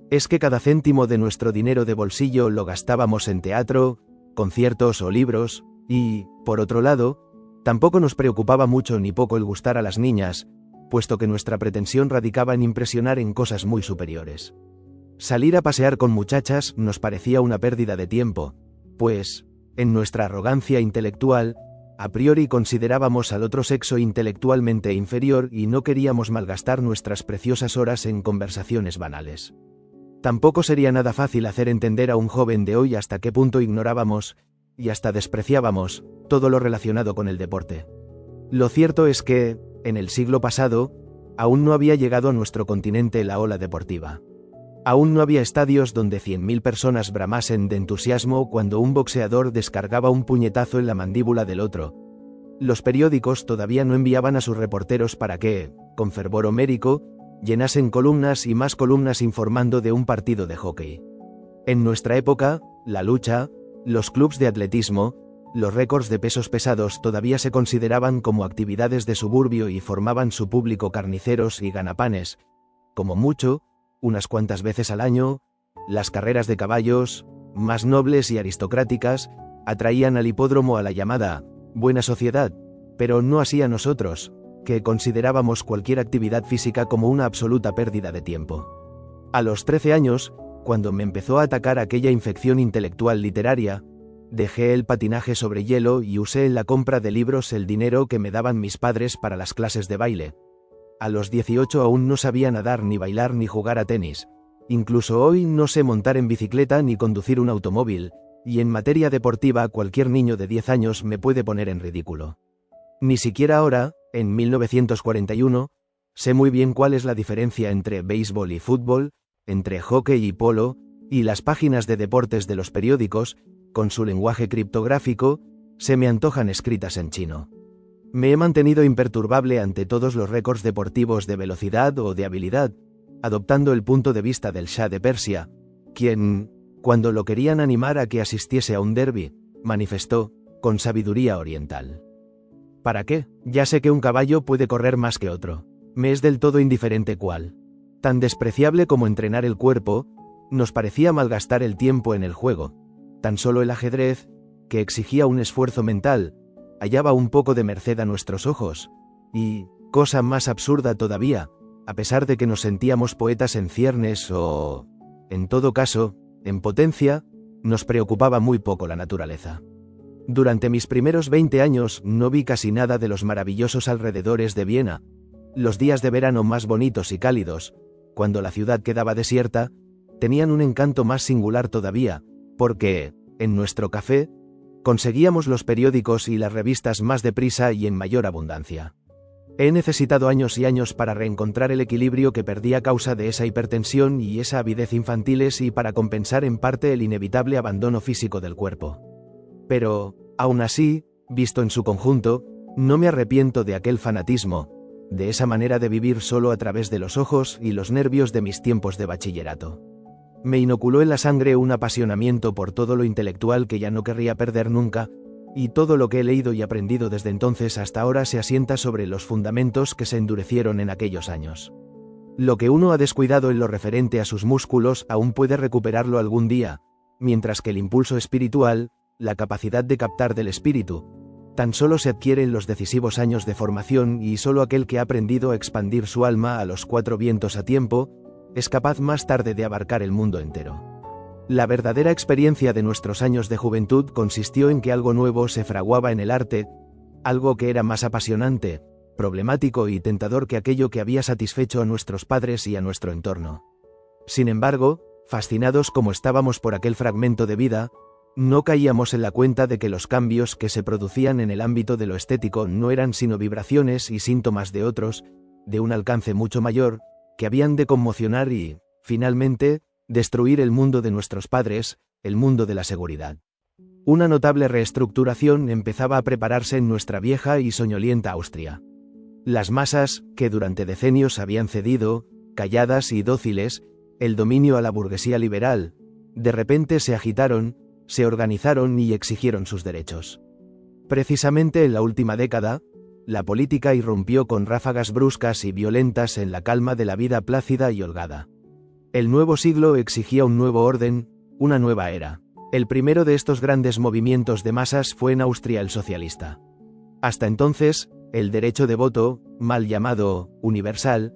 Es que cada céntimo de nuestro dinero de bolsillo lo gastábamos en teatro, conciertos o libros, y, por otro lado, tampoco nos preocupaba mucho ni poco el gustar a las niñas, puesto que nuestra pretensión radicaba en impresionar en cosas muy superiores. Salir a pasear con muchachas nos parecía una pérdida de tiempo, pues, en nuestra arrogancia intelectual, a priori considerábamos al otro sexo intelectualmente inferior y no queríamos malgastar nuestras preciosas horas en conversaciones banales. Tampoco sería nada fácil hacer entender a un joven de hoy hasta qué punto ignorábamos, y hasta despreciábamos, todo lo relacionado con el deporte. Lo cierto es que, en el siglo pasado, aún no había llegado a nuestro continente la ola deportiva. Aún no había estadios donde 100.000 personas bramasen de entusiasmo cuando un boxeador descargaba un puñetazo en la mandíbula del otro. Los periódicos todavía no enviaban a sus reporteros para que, con fervor homérico, llenasen columnas y más columnas informando de un partido de hockey. En nuestra época, la lucha, los clubs de atletismo, los récords de pesos pesados todavía se consideraban como actividades de suburbio y formaban su público carniceros y ganapanes. Como mucho, unas cuantas veces al año, las carreras de caballos, más nobles y aristocráticas, atraían al hipódromo a la llamada buena sociedad, pero no así a nosotros, que considerábamos cualquier actividad física como una absoluta pérdida de tiempo. A los 13 años, cuando me empezó a atacar aquella infección intelectual literaria, dejé el patinaje sobre hielo y usé en la compra de libros el dinero que me daban mis padres para las clases de baile. A los 18 aún no sabía nadar ni bailar ni jugar a tenis. Incluso hoy no sé montar en bicicleta ni conducir un automóvil, y en materia deportiva cualquier niño de 10 años me puede poner en ridículo. Ni siquiera ahora, en 1941, sé muy bien cuál es la diferencia entre béisbol y fútbol, entre hockey y polo, y las páginas de deportes de los periódicos, con su lenguaje criptográfico, se me antojan escritas en chino. Me he mantenido imperturbable ante todos los récords deportivos de velocidad o de habilidad, adoptando el punto de vista del Shah de Persia, quien, cuando lo querían animar a que asistiese a un derbi, manifestó, con sabiduría oriental: ¿para qué? Ya sé que un caballo puede correr más que otro. Me es del todo indiferente cuál. Tan despreciable como entrenar el cuerpo, nos parecía malgastar el tiempo en el juego. Tan solo el ajedrez, que exigía un esfuerzo mental, hallaba un poco de merced a nuestros ojos, y, cosa más absurda todavía, a pesar de que nos sentíamos poetas en ciernes o, en todo caso, en potencia, nos preocupaba muy poco la naturaleza. Durante mis primeros 20 años no vi casi nada de los maravillosos alrededores de Viena. Los días de verano más bonitos y cálidos, cuando la ciudad quedaba desierta, tenían un encanto más singular todavía, porque, en nuestro café, conseguíamos los periódicos y las revistas más deprisa y en mayor abundancia. He necesitado años y años para reencontrar el equilibrio que perdí a causa de esa hipertensión y esa avidez infantiles y para compensar en parte el inevitable abandono físico del cuerpo. Pero, aún así, visto en su conjunto, no me arrepiento de aquel fanatismo, de esa manera de vivir solo a través de los ojos y los nervios de mis tiempos de bachillerato. Me inoculó en la sangre un apasionamiento por todo lo intelectual que ya no querría perder nunca, y todo lo que he leído y aprendido desde entonces hasta ahora se asienta sobre los fundamentos que se endurecieron en aquellos años. Lo que uno ha descuidado en lo referente a sus músculos aún puede recuperarlo algún día, mientras que el impulso espiritual, la capacidad de captar del espíritu, tan solo se adquiere en los decisivos años de formación y solo aquel que ha aprendido a expandir su alma a los 4 vientos a tiempo, es capaz más tarde de abarcar el mundo entero. La verdadera experiencia de nuestros años de juventud consistió en que algo nuevo se fraguaba en el arte, algo que era más apasionante, problemático y tentador que aquello que había satisfecho a nuestros padres y a nuestro entorno. Sin embargo, fascinados como estábamos por aquel fragmento de vida, no caíamos en la cuenta de que los cambios que se producían en el ámbito de lo estético no eran sino vibraciones y síntomas de otros, de un alcance mucho mayor, que habían de conmocionar y, finalmente, destruir el mundo de nuestros padres, el mundo de la seguridad. Una notable reestructuración empezaba a prepararse en nuestra vieja y soñolienta Austria. Las masas, que durante decenios habían cedido, calladas y dóciles, el dominio a la burguesía liberal, de repente se agitaron, se organizaron y exigieron sus derechos. Precisamente en la última década, la política irrumpió con ráfagas bruscas y violentas en la calma de la vida plácida y holgada. El nuevo siglo exigía un nuevo orden, una nueva era. El primero de estos grandes movimientos de masas fue en Austria el socialista. Hasta entonces, el derecho de voto, mal llamado universal,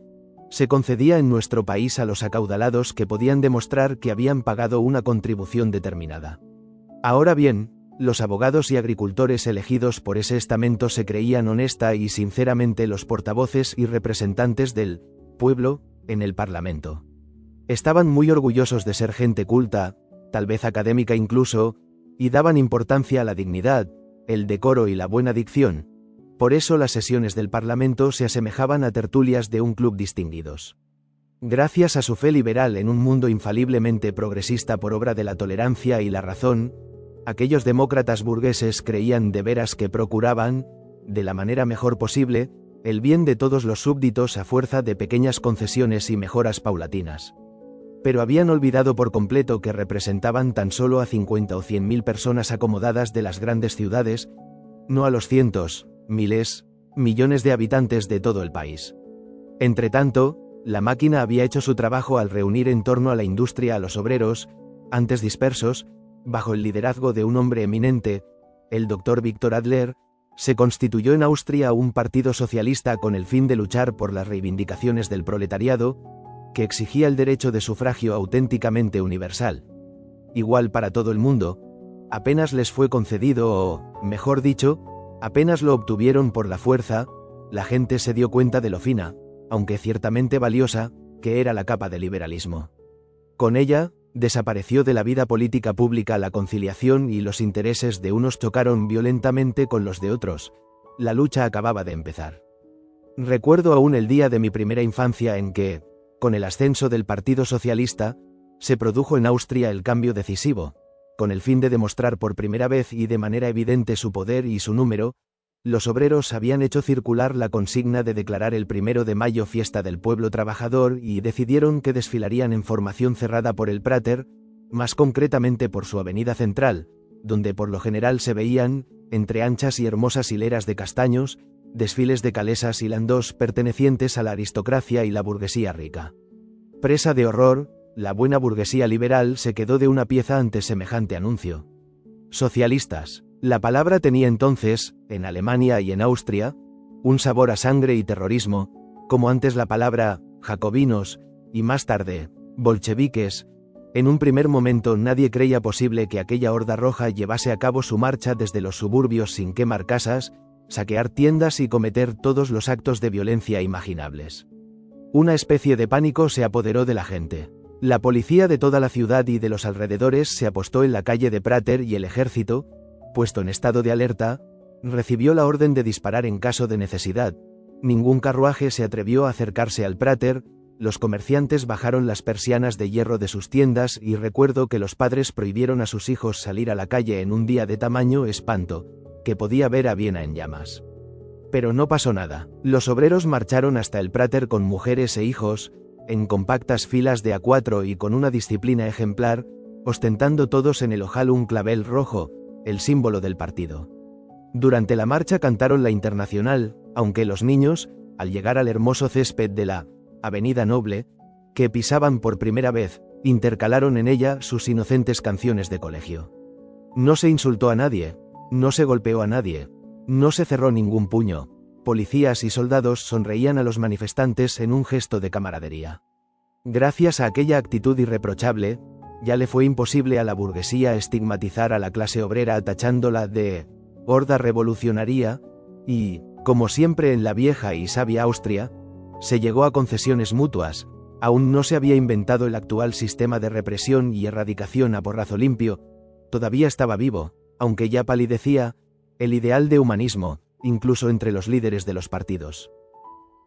se concedía en nuestro país a los acaudalados que podían demostrar que habían pagado una contribución determinada. Ahora bien, los abogados y agricultores elegidos por ese estamento se creían honesta y sinceramente los portavoces y representantes del pueblo en el Parlamento. Estaban muy orgullosos de ser gente culta, tal vez académica incluso, y daban importancia a la dignidad, el decoro y la buena dicción. Por eso las sesiones del Parlamento se asemejaban a tertulias de un club distinguidos. Gracias a su fe liberal en un mundo infaliblemente progresista por obra de la tolerancia y la razón, aquellos demócratas burgueses creían de veras que procuraban, de la manera mejor posible, el bien de todos los súbditos a fuerza de pequeñas concesiones y mejoras paulatinas. Pero habían olvidado por completo que representaban tan solo a 50 o 100.000 personas acomodadas de las grandes ciudades, no a los cientos, miles, millones de habitantes de todo el país. Entretanto, la máquina había hecho su trabajo al reunir en torno a la industria a los obreros, antes dispersos, bajo el liderazgo de un hombre eminente, el doctor Víctor Adler. Se constituyó en Austria un partido socialista con el fin de luchar por las reivindicaciones del proletariado, que exigía el derecho de sufragio auténticamente universal, igual para todo el mundo. Apenas les fue concedido o, mejor dicho, apenas lo obtuvieron por la fuerza, la gente se dio cuenta de lo fina, aunque ciertamente valiosa, que era la capa del liberalismo. Con ella, desapareció de la vida política pública la conciliación y los intereses de unos chocaron violentamente con los de otros. La lucha acababa de empezar. Recuerdo aún el día de mi primera infancia en que, con el ascenso del Partido Socialista, se produjo en Austria el cambio decisivo, con el fin de demostrar por primera vez y de manera evidente su poder y su número. Los obreros habían hecho circular la consigna de declarar el 1 de mayo fiesta del pueblo trabajador y decidieron que desfilarían en formación cerrada por el Prater, más concretamente por su avenida central, donde por lo general se veían, entre anchas y hermosas hileras de castaños, desfiles de calesas y landós pertenecientes a la aristocracia y la burguesía rica. Presa de horror, la buena burguesía liberal se quedó de una pieza ante semejante anuncio. Socialistas. La palabra tenía entonces, en Alemania y en Austria, un sabor a sangre y terrorismo, como antes la palabra jacobinos, y más tarde, bolcheviques. En un primer momento nadie creía posible que aquella horda roja llevase a cabo su marcha desde los suburbios sin quemar casas, saquear tiendas y cometer todos los actos de violencia imaginables. Una especie de pánico se apoderó de la gente. La policía de toda la ciudad y de los alrededores se apostó en la calle de Prater y el ejército, puesto en estado de alerta, recibió la orden de disparar en caso de necesidad. Ningún carruaje se atrevió a acercarse al Prater, los comerciantes bajaron las persianas de hierro de sus tiendas y recuerdo que los padres prohibieron a sus hijos salir a la calle en un día de tamaño espanto, que podía ver a Viena en llamas. Pero no pasó nada. Los obreros marcharon hasta el Prater con mujeres e hijos, en compactas filas de A4 y con una disciplina ejemplar, ostentando todos en el ojal un clavel rojo, el símbolo del partido. Durante la marcha cantaron la Internacional, aunque los niños, al llegar al hermoso césped de la Avenida Noble, que pisaban por primera vez, intercalaron en ella sus inocentes canciones de colegio. No se insultó a nadie, no se golpeó a nadie, no se cerró ningún puño. Policías y soldados sonreían a los manifestantes en un gesto de camaradería. Gracias a aquella actitud irreprochable, ya le fue imposible a la burguesía estigmatizar a la clase obrera tachándola de horda revolucionaria, y, como siempre en la vieja y sabia Austria, se llegó a concesiones mutuas. Aún no se había inventado el actual sistema de represión y erradicación a porrazo limpio, todavía estaba vivo, aunque ya palidecía, el ideal de humanismo, incluso entre los líderes de los partidos.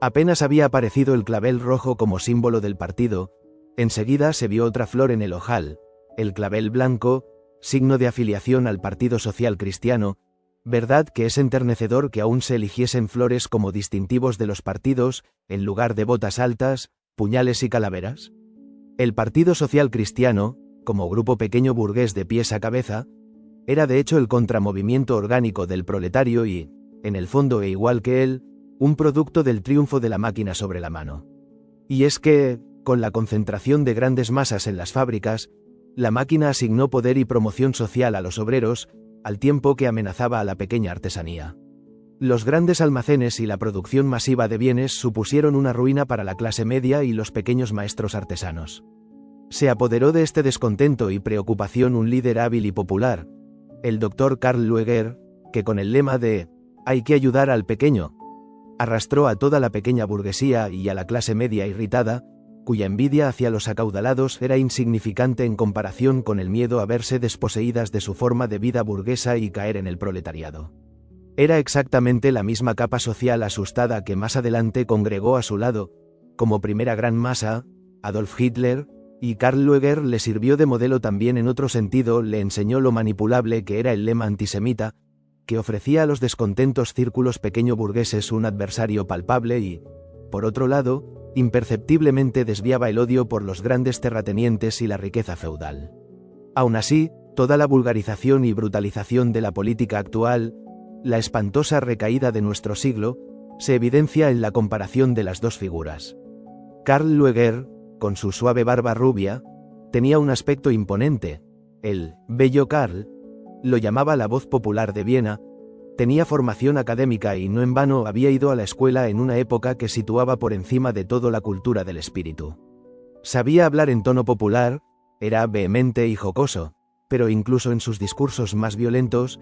Apenas había aparecido el clavel rojo como símbolo del partido, enseguida se vio otra flor en el ojal, el clavel blanco, signo de afiliación al Partido Social Cristiano, ¿Verdad que es enternecedor que aún se eligiesen flores como distintivos de los partidos, en lugar de botas altas, puñales y calaveras? El Partido Social Cristiano, como grupo pequeño burgués de pies a cabeza, era de hecho el contramovimiento orgánico del proletario y, en el fondo e igual que él, un producto del triunfo de la máquina sobre la mano. Y es que, con la concentración de grandes masas en las fábricas, la máquina asignó poder y promoción social a los obreros, al tiempo que amenazaba a la pequeña artesanía. Los grandes almacenes y la producción masiva de bienes supusieron una ruina para la clase media y los pequeños maestros artesanos. Se apoderó de este descontento y preocupación un líder hábil y popular, el doctor Karl Lueger, que con el lema de «hay que ayudar al pequeño», arrastró a toda la pequeña burguesía y a la clase media irritada, cuya envidia hacia los acaudalados era insignificante en comparación con el miedo a verse desposeídas de su forma de vida burguesa y caer en el proletariado. Era exactamente la misma capa social asustada que más adelante congregó a su lado, como primera gran masa, Adolf Hitler, y Karl Lueger le sirvió de modelo también en otro sentido, le enseñó lo manipulable que era el lema antisemita, que ofrecía a los descontentos círculos pequeño burgueses un adversario palpable y, por otro lado, imperceptiblemente desviaba el odio por los grandes terratenientes y la riqueza feudal. Aún así, toda la vulgarización y brutalización de la política actual, la espantosa recaída de nuestro siglo, se evidencia en la comparación de las dos figuras. Karl Lueger, con su suave barba rubia, tenía un aspecto imponente. El bello Karl lo llamaba la voz popular de Viena. Tenía formación académica y no en vano había ido a la escuela en una época que situaba por encima de todo la cultura del espíritu. Sabía hablar en tono popular, era vehemente y jocoso, pero incluso en sus discursos más violentos,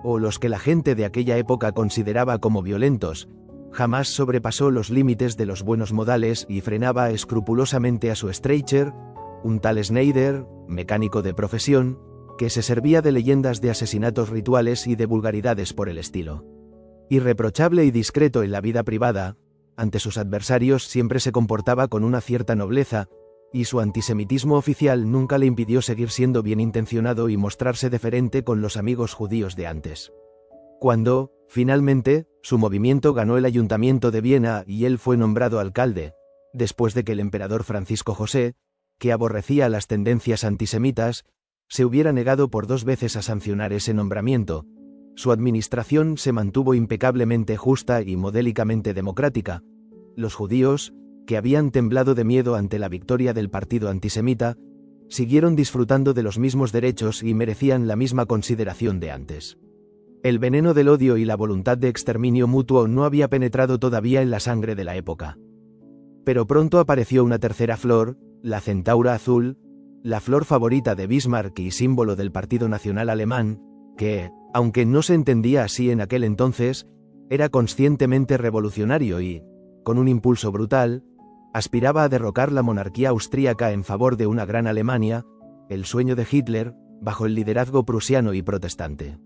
o los que la gente de aquella época consideraba como violentos, jamás sobrepasó los límites de los buenos modales y frenaba escrupulosamente a su Streicher, un tal Schneider, mecánico de profesión, que se servía de leyendas de asesinatos rituales y de vulgaridades por el estilo. Irreprochable y discreto en la vida privada, ante sus adversarios siempre se comportaba con una cierta nobleza, y su antisemitismo oficial nunca le impidió seguir siendo bien intencionado y mostrarse deferente con los amigos judíos de antes. Cuando, finalmente, su movimiento ganó el ayuntamiento de Viena y él fue nombrado alcalde, después de que el emperador Francisco José, que aborrecía las tendencias antisemitas, se hubiera negado por 2 veces a sancionar ese nombramiento, su administración se mantuvo impecablemente justa y modélicamente democrática. Los judíos, que habían temblado de miedo ante la victoria del partido antisemita, siguieron disfrutando de los mismos derechos y merecían la misma consideración de antes. El veneno del odio y la voluntad de exterminio mutuo no había penetrado todavía en la sangre de la época. Pero pronto apareció una tercera flor, la centaura azul, la flor favorita de Bismarck y símbolo del Partido Nacional Alemán, que, aunque no se entendía así en aquel entonces, era conscientemente revolucionario y, con un impulso brutal, aspiraba a derrocar la monarquía austríaca en favor de una gran Alemania, el sueño de Hitler, bajo el liderazgo prusiano y protestante.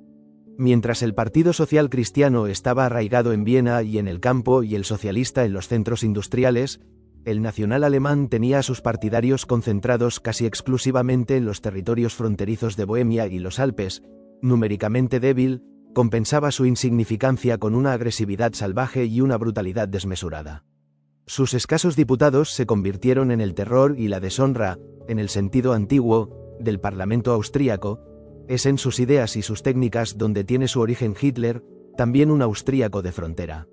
Mientras el Partido Social Cristiano estaba arraigado en Viena y en el campo y el socialista en los centros industriales, el nacional alemán tenía a sus partidarios concentrados casi exclusivamente en los territorios fronterizos de Bohemia y los Alpes. Numéricamente débil, compensaba su insignificancia con una agresividad salvaje y una brutalidad desmesurada. Sus escasos diputados se convirtieron en el terror y la deshonra, en el sentido antiguo, del Parlamento austríaco. Es en sus ideas y sus técnicas donde tiene su origen Hitler, también un austríaco de frontera.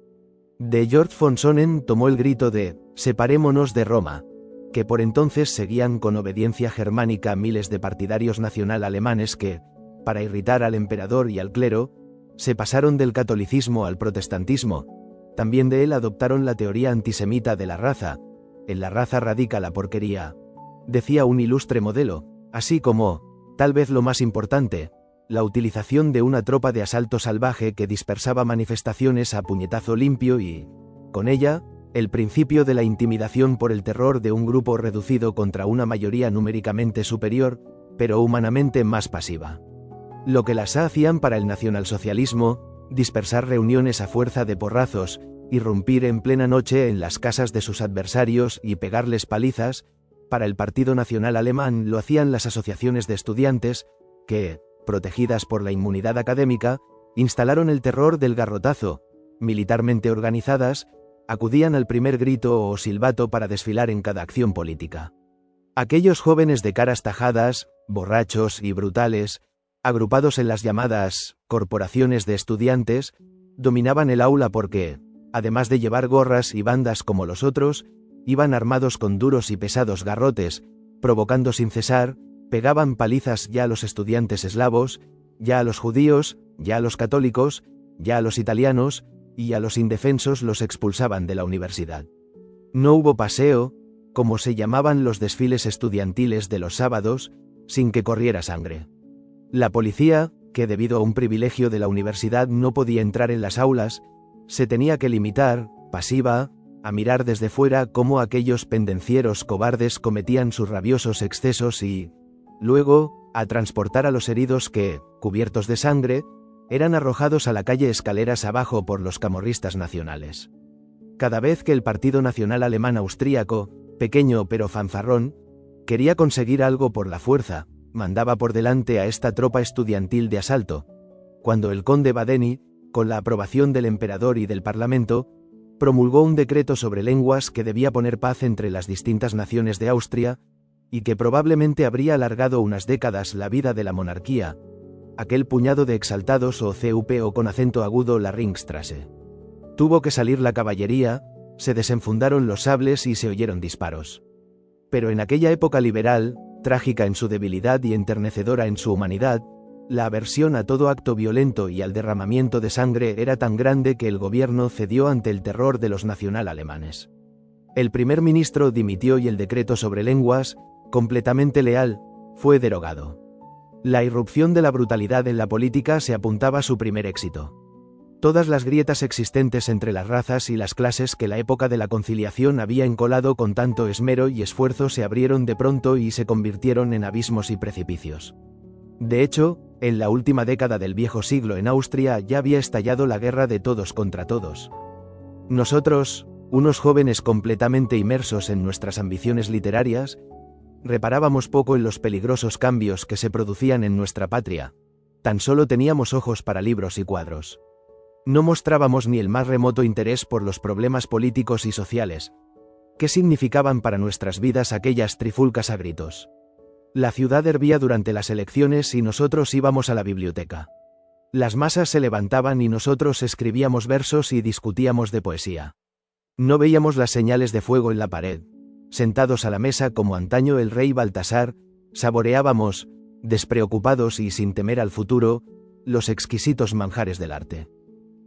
De Georg von Sonnen tomó el grito de «Separémonos de Roma», que por entonces seguían con obediencia germánica miles de partidarios nacional alemanes que, para irritar al emperador y al clero, se pasaron del catolicismo al protestantismo. También de él adoptaron la teoría antisemita de la raza. En la raza radica la porquería, decía un ilustre modelo, así como, tal vez lo más importante, la utilización de una tropa de asalto salvaje que dispersaba manifestaciones a puñetazo limpio y, con ella, el principio de la intimidación por el terror de un grupo reducido contra una mayoría numéricamente superior, pero humanamente más pasiva. Lo que las hacían para el nacionalsocialismo, dispersar reuniones a fuerza de porrazos, irrumpir en plena noche en las casas de sus adversarios y pegarles palizas, para el Partido Nacional Alemán lo hacían las asociaciones de estudiantes, que, protegidas por la inmunidad académica, Instalaron el terror del garrotazo, militarmente organizadas, acudían al primer grito o silbato para desfilar en cada acción política. Aquellos jóvenes de caras tajadas, borrachos y brutales, agrupados en las llamadas corporaciones de estudiantes, dominaban el aula porque, además de llevar gorras y bandas como los otros, iban armados con duros y pesados garrotes, provocando sin cesar, pegaban palizas ya a los estudiantes eslavos, ya a los judíos, ya a los católicos, ya a los italianos, y a los indefensos los expulsaban de la universidad. No hubo paseo, como se llamaban los desfiles estudiantiles de los sábados, sin que corriera sangre. La policía, que debido a un privilegio de la universidad no podía entrar en las aulas, se tenía que limitar, pasiva, a mirar desde fuera cómo aquellos pendencieros cobardes cometían sus rabiosos excesos y, luego, a transportar a los heridos que, cubiertos de sangre, eran arrojados a la calle escaleras abajo por los camorristas nacionales. Cada vez que el Partido Nacional Alemán Austríaco, pequeño pero fanfarrón, quería conseguir algo por la fuerza, mandaba por delante a esta tropa estudiantil de asalto. Cuando el conde Badeni, con la aprobación del emperador y del parlamento, promulgó un decreto sobre lenguas que debía poner paz entre las distintas naciones de Austria, y que probablemente habría alargado unas décadas la vida de la monarquía, aquel puñado de exaltados o CUP o con acento agudo la Ringstrasse. Tuvo que salir la caballería, se desenfundaron los sables y se oyeron disparos. Pero en aquella época liberal, trágica en su debilidad y enternecedora en su humanidad, la aversión a todo acto violento y al derramamiento de sangre era tan grande que el gobierno cedió ante el terror de los nacional alemanes. El primer ministro dimitió y el decreto sobre lenguas, completamente leal, fue derogado. La irrupción de la brutalidad en la política se apuntaba a su primer éxito. Todas las grietas existentes entre las razas y las clases que la época de la conciliación había encolado con tanto esmero y esfuerzo se abrieron de pronto y se convirtieron en abismos y precipicios. De hecho, en la última década del viejo siglo en Austria ya había estallado la guerra de todos contra todos. Nosotros, unos jóvenes completamente inmersos en nuestras ambiciones literarias, reparábamos poco en los peligrosos cambios que se producían en nuestra patria, tan solo teníamos ojos para libros y cuadros. No mostrábamos ni el más remoto interés por los problemas políticos y sociales. ¿Qué significaban para nuestras vidas aquellas trifulcas a gritos? La ciudad hervía durante las elecciones y nosotros íbamos a la biblioteca. Las masas se levantaban y nosotros escribíamos versos y discutíamos de poesía. No veíamos las señales de fuego en la pared. Sentados a la mesa como antaño el rey Baltasar, saboreábamos, despreocupados y sin temer al futuro, los exquisitos manjares del arte.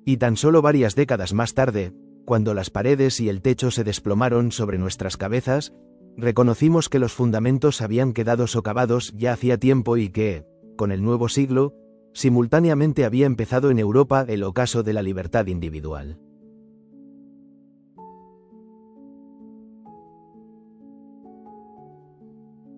Y tan solo varias décadas más tarde, cuando las paredes y el techo se desplomaron sobre nuestras cabezas, reconocimos que los fundamentos habían quedado socavados ya hacía tiempo y que, con el nuevo siglo, simultáneamente había empezado en Europa el ocaso de la libertad individual.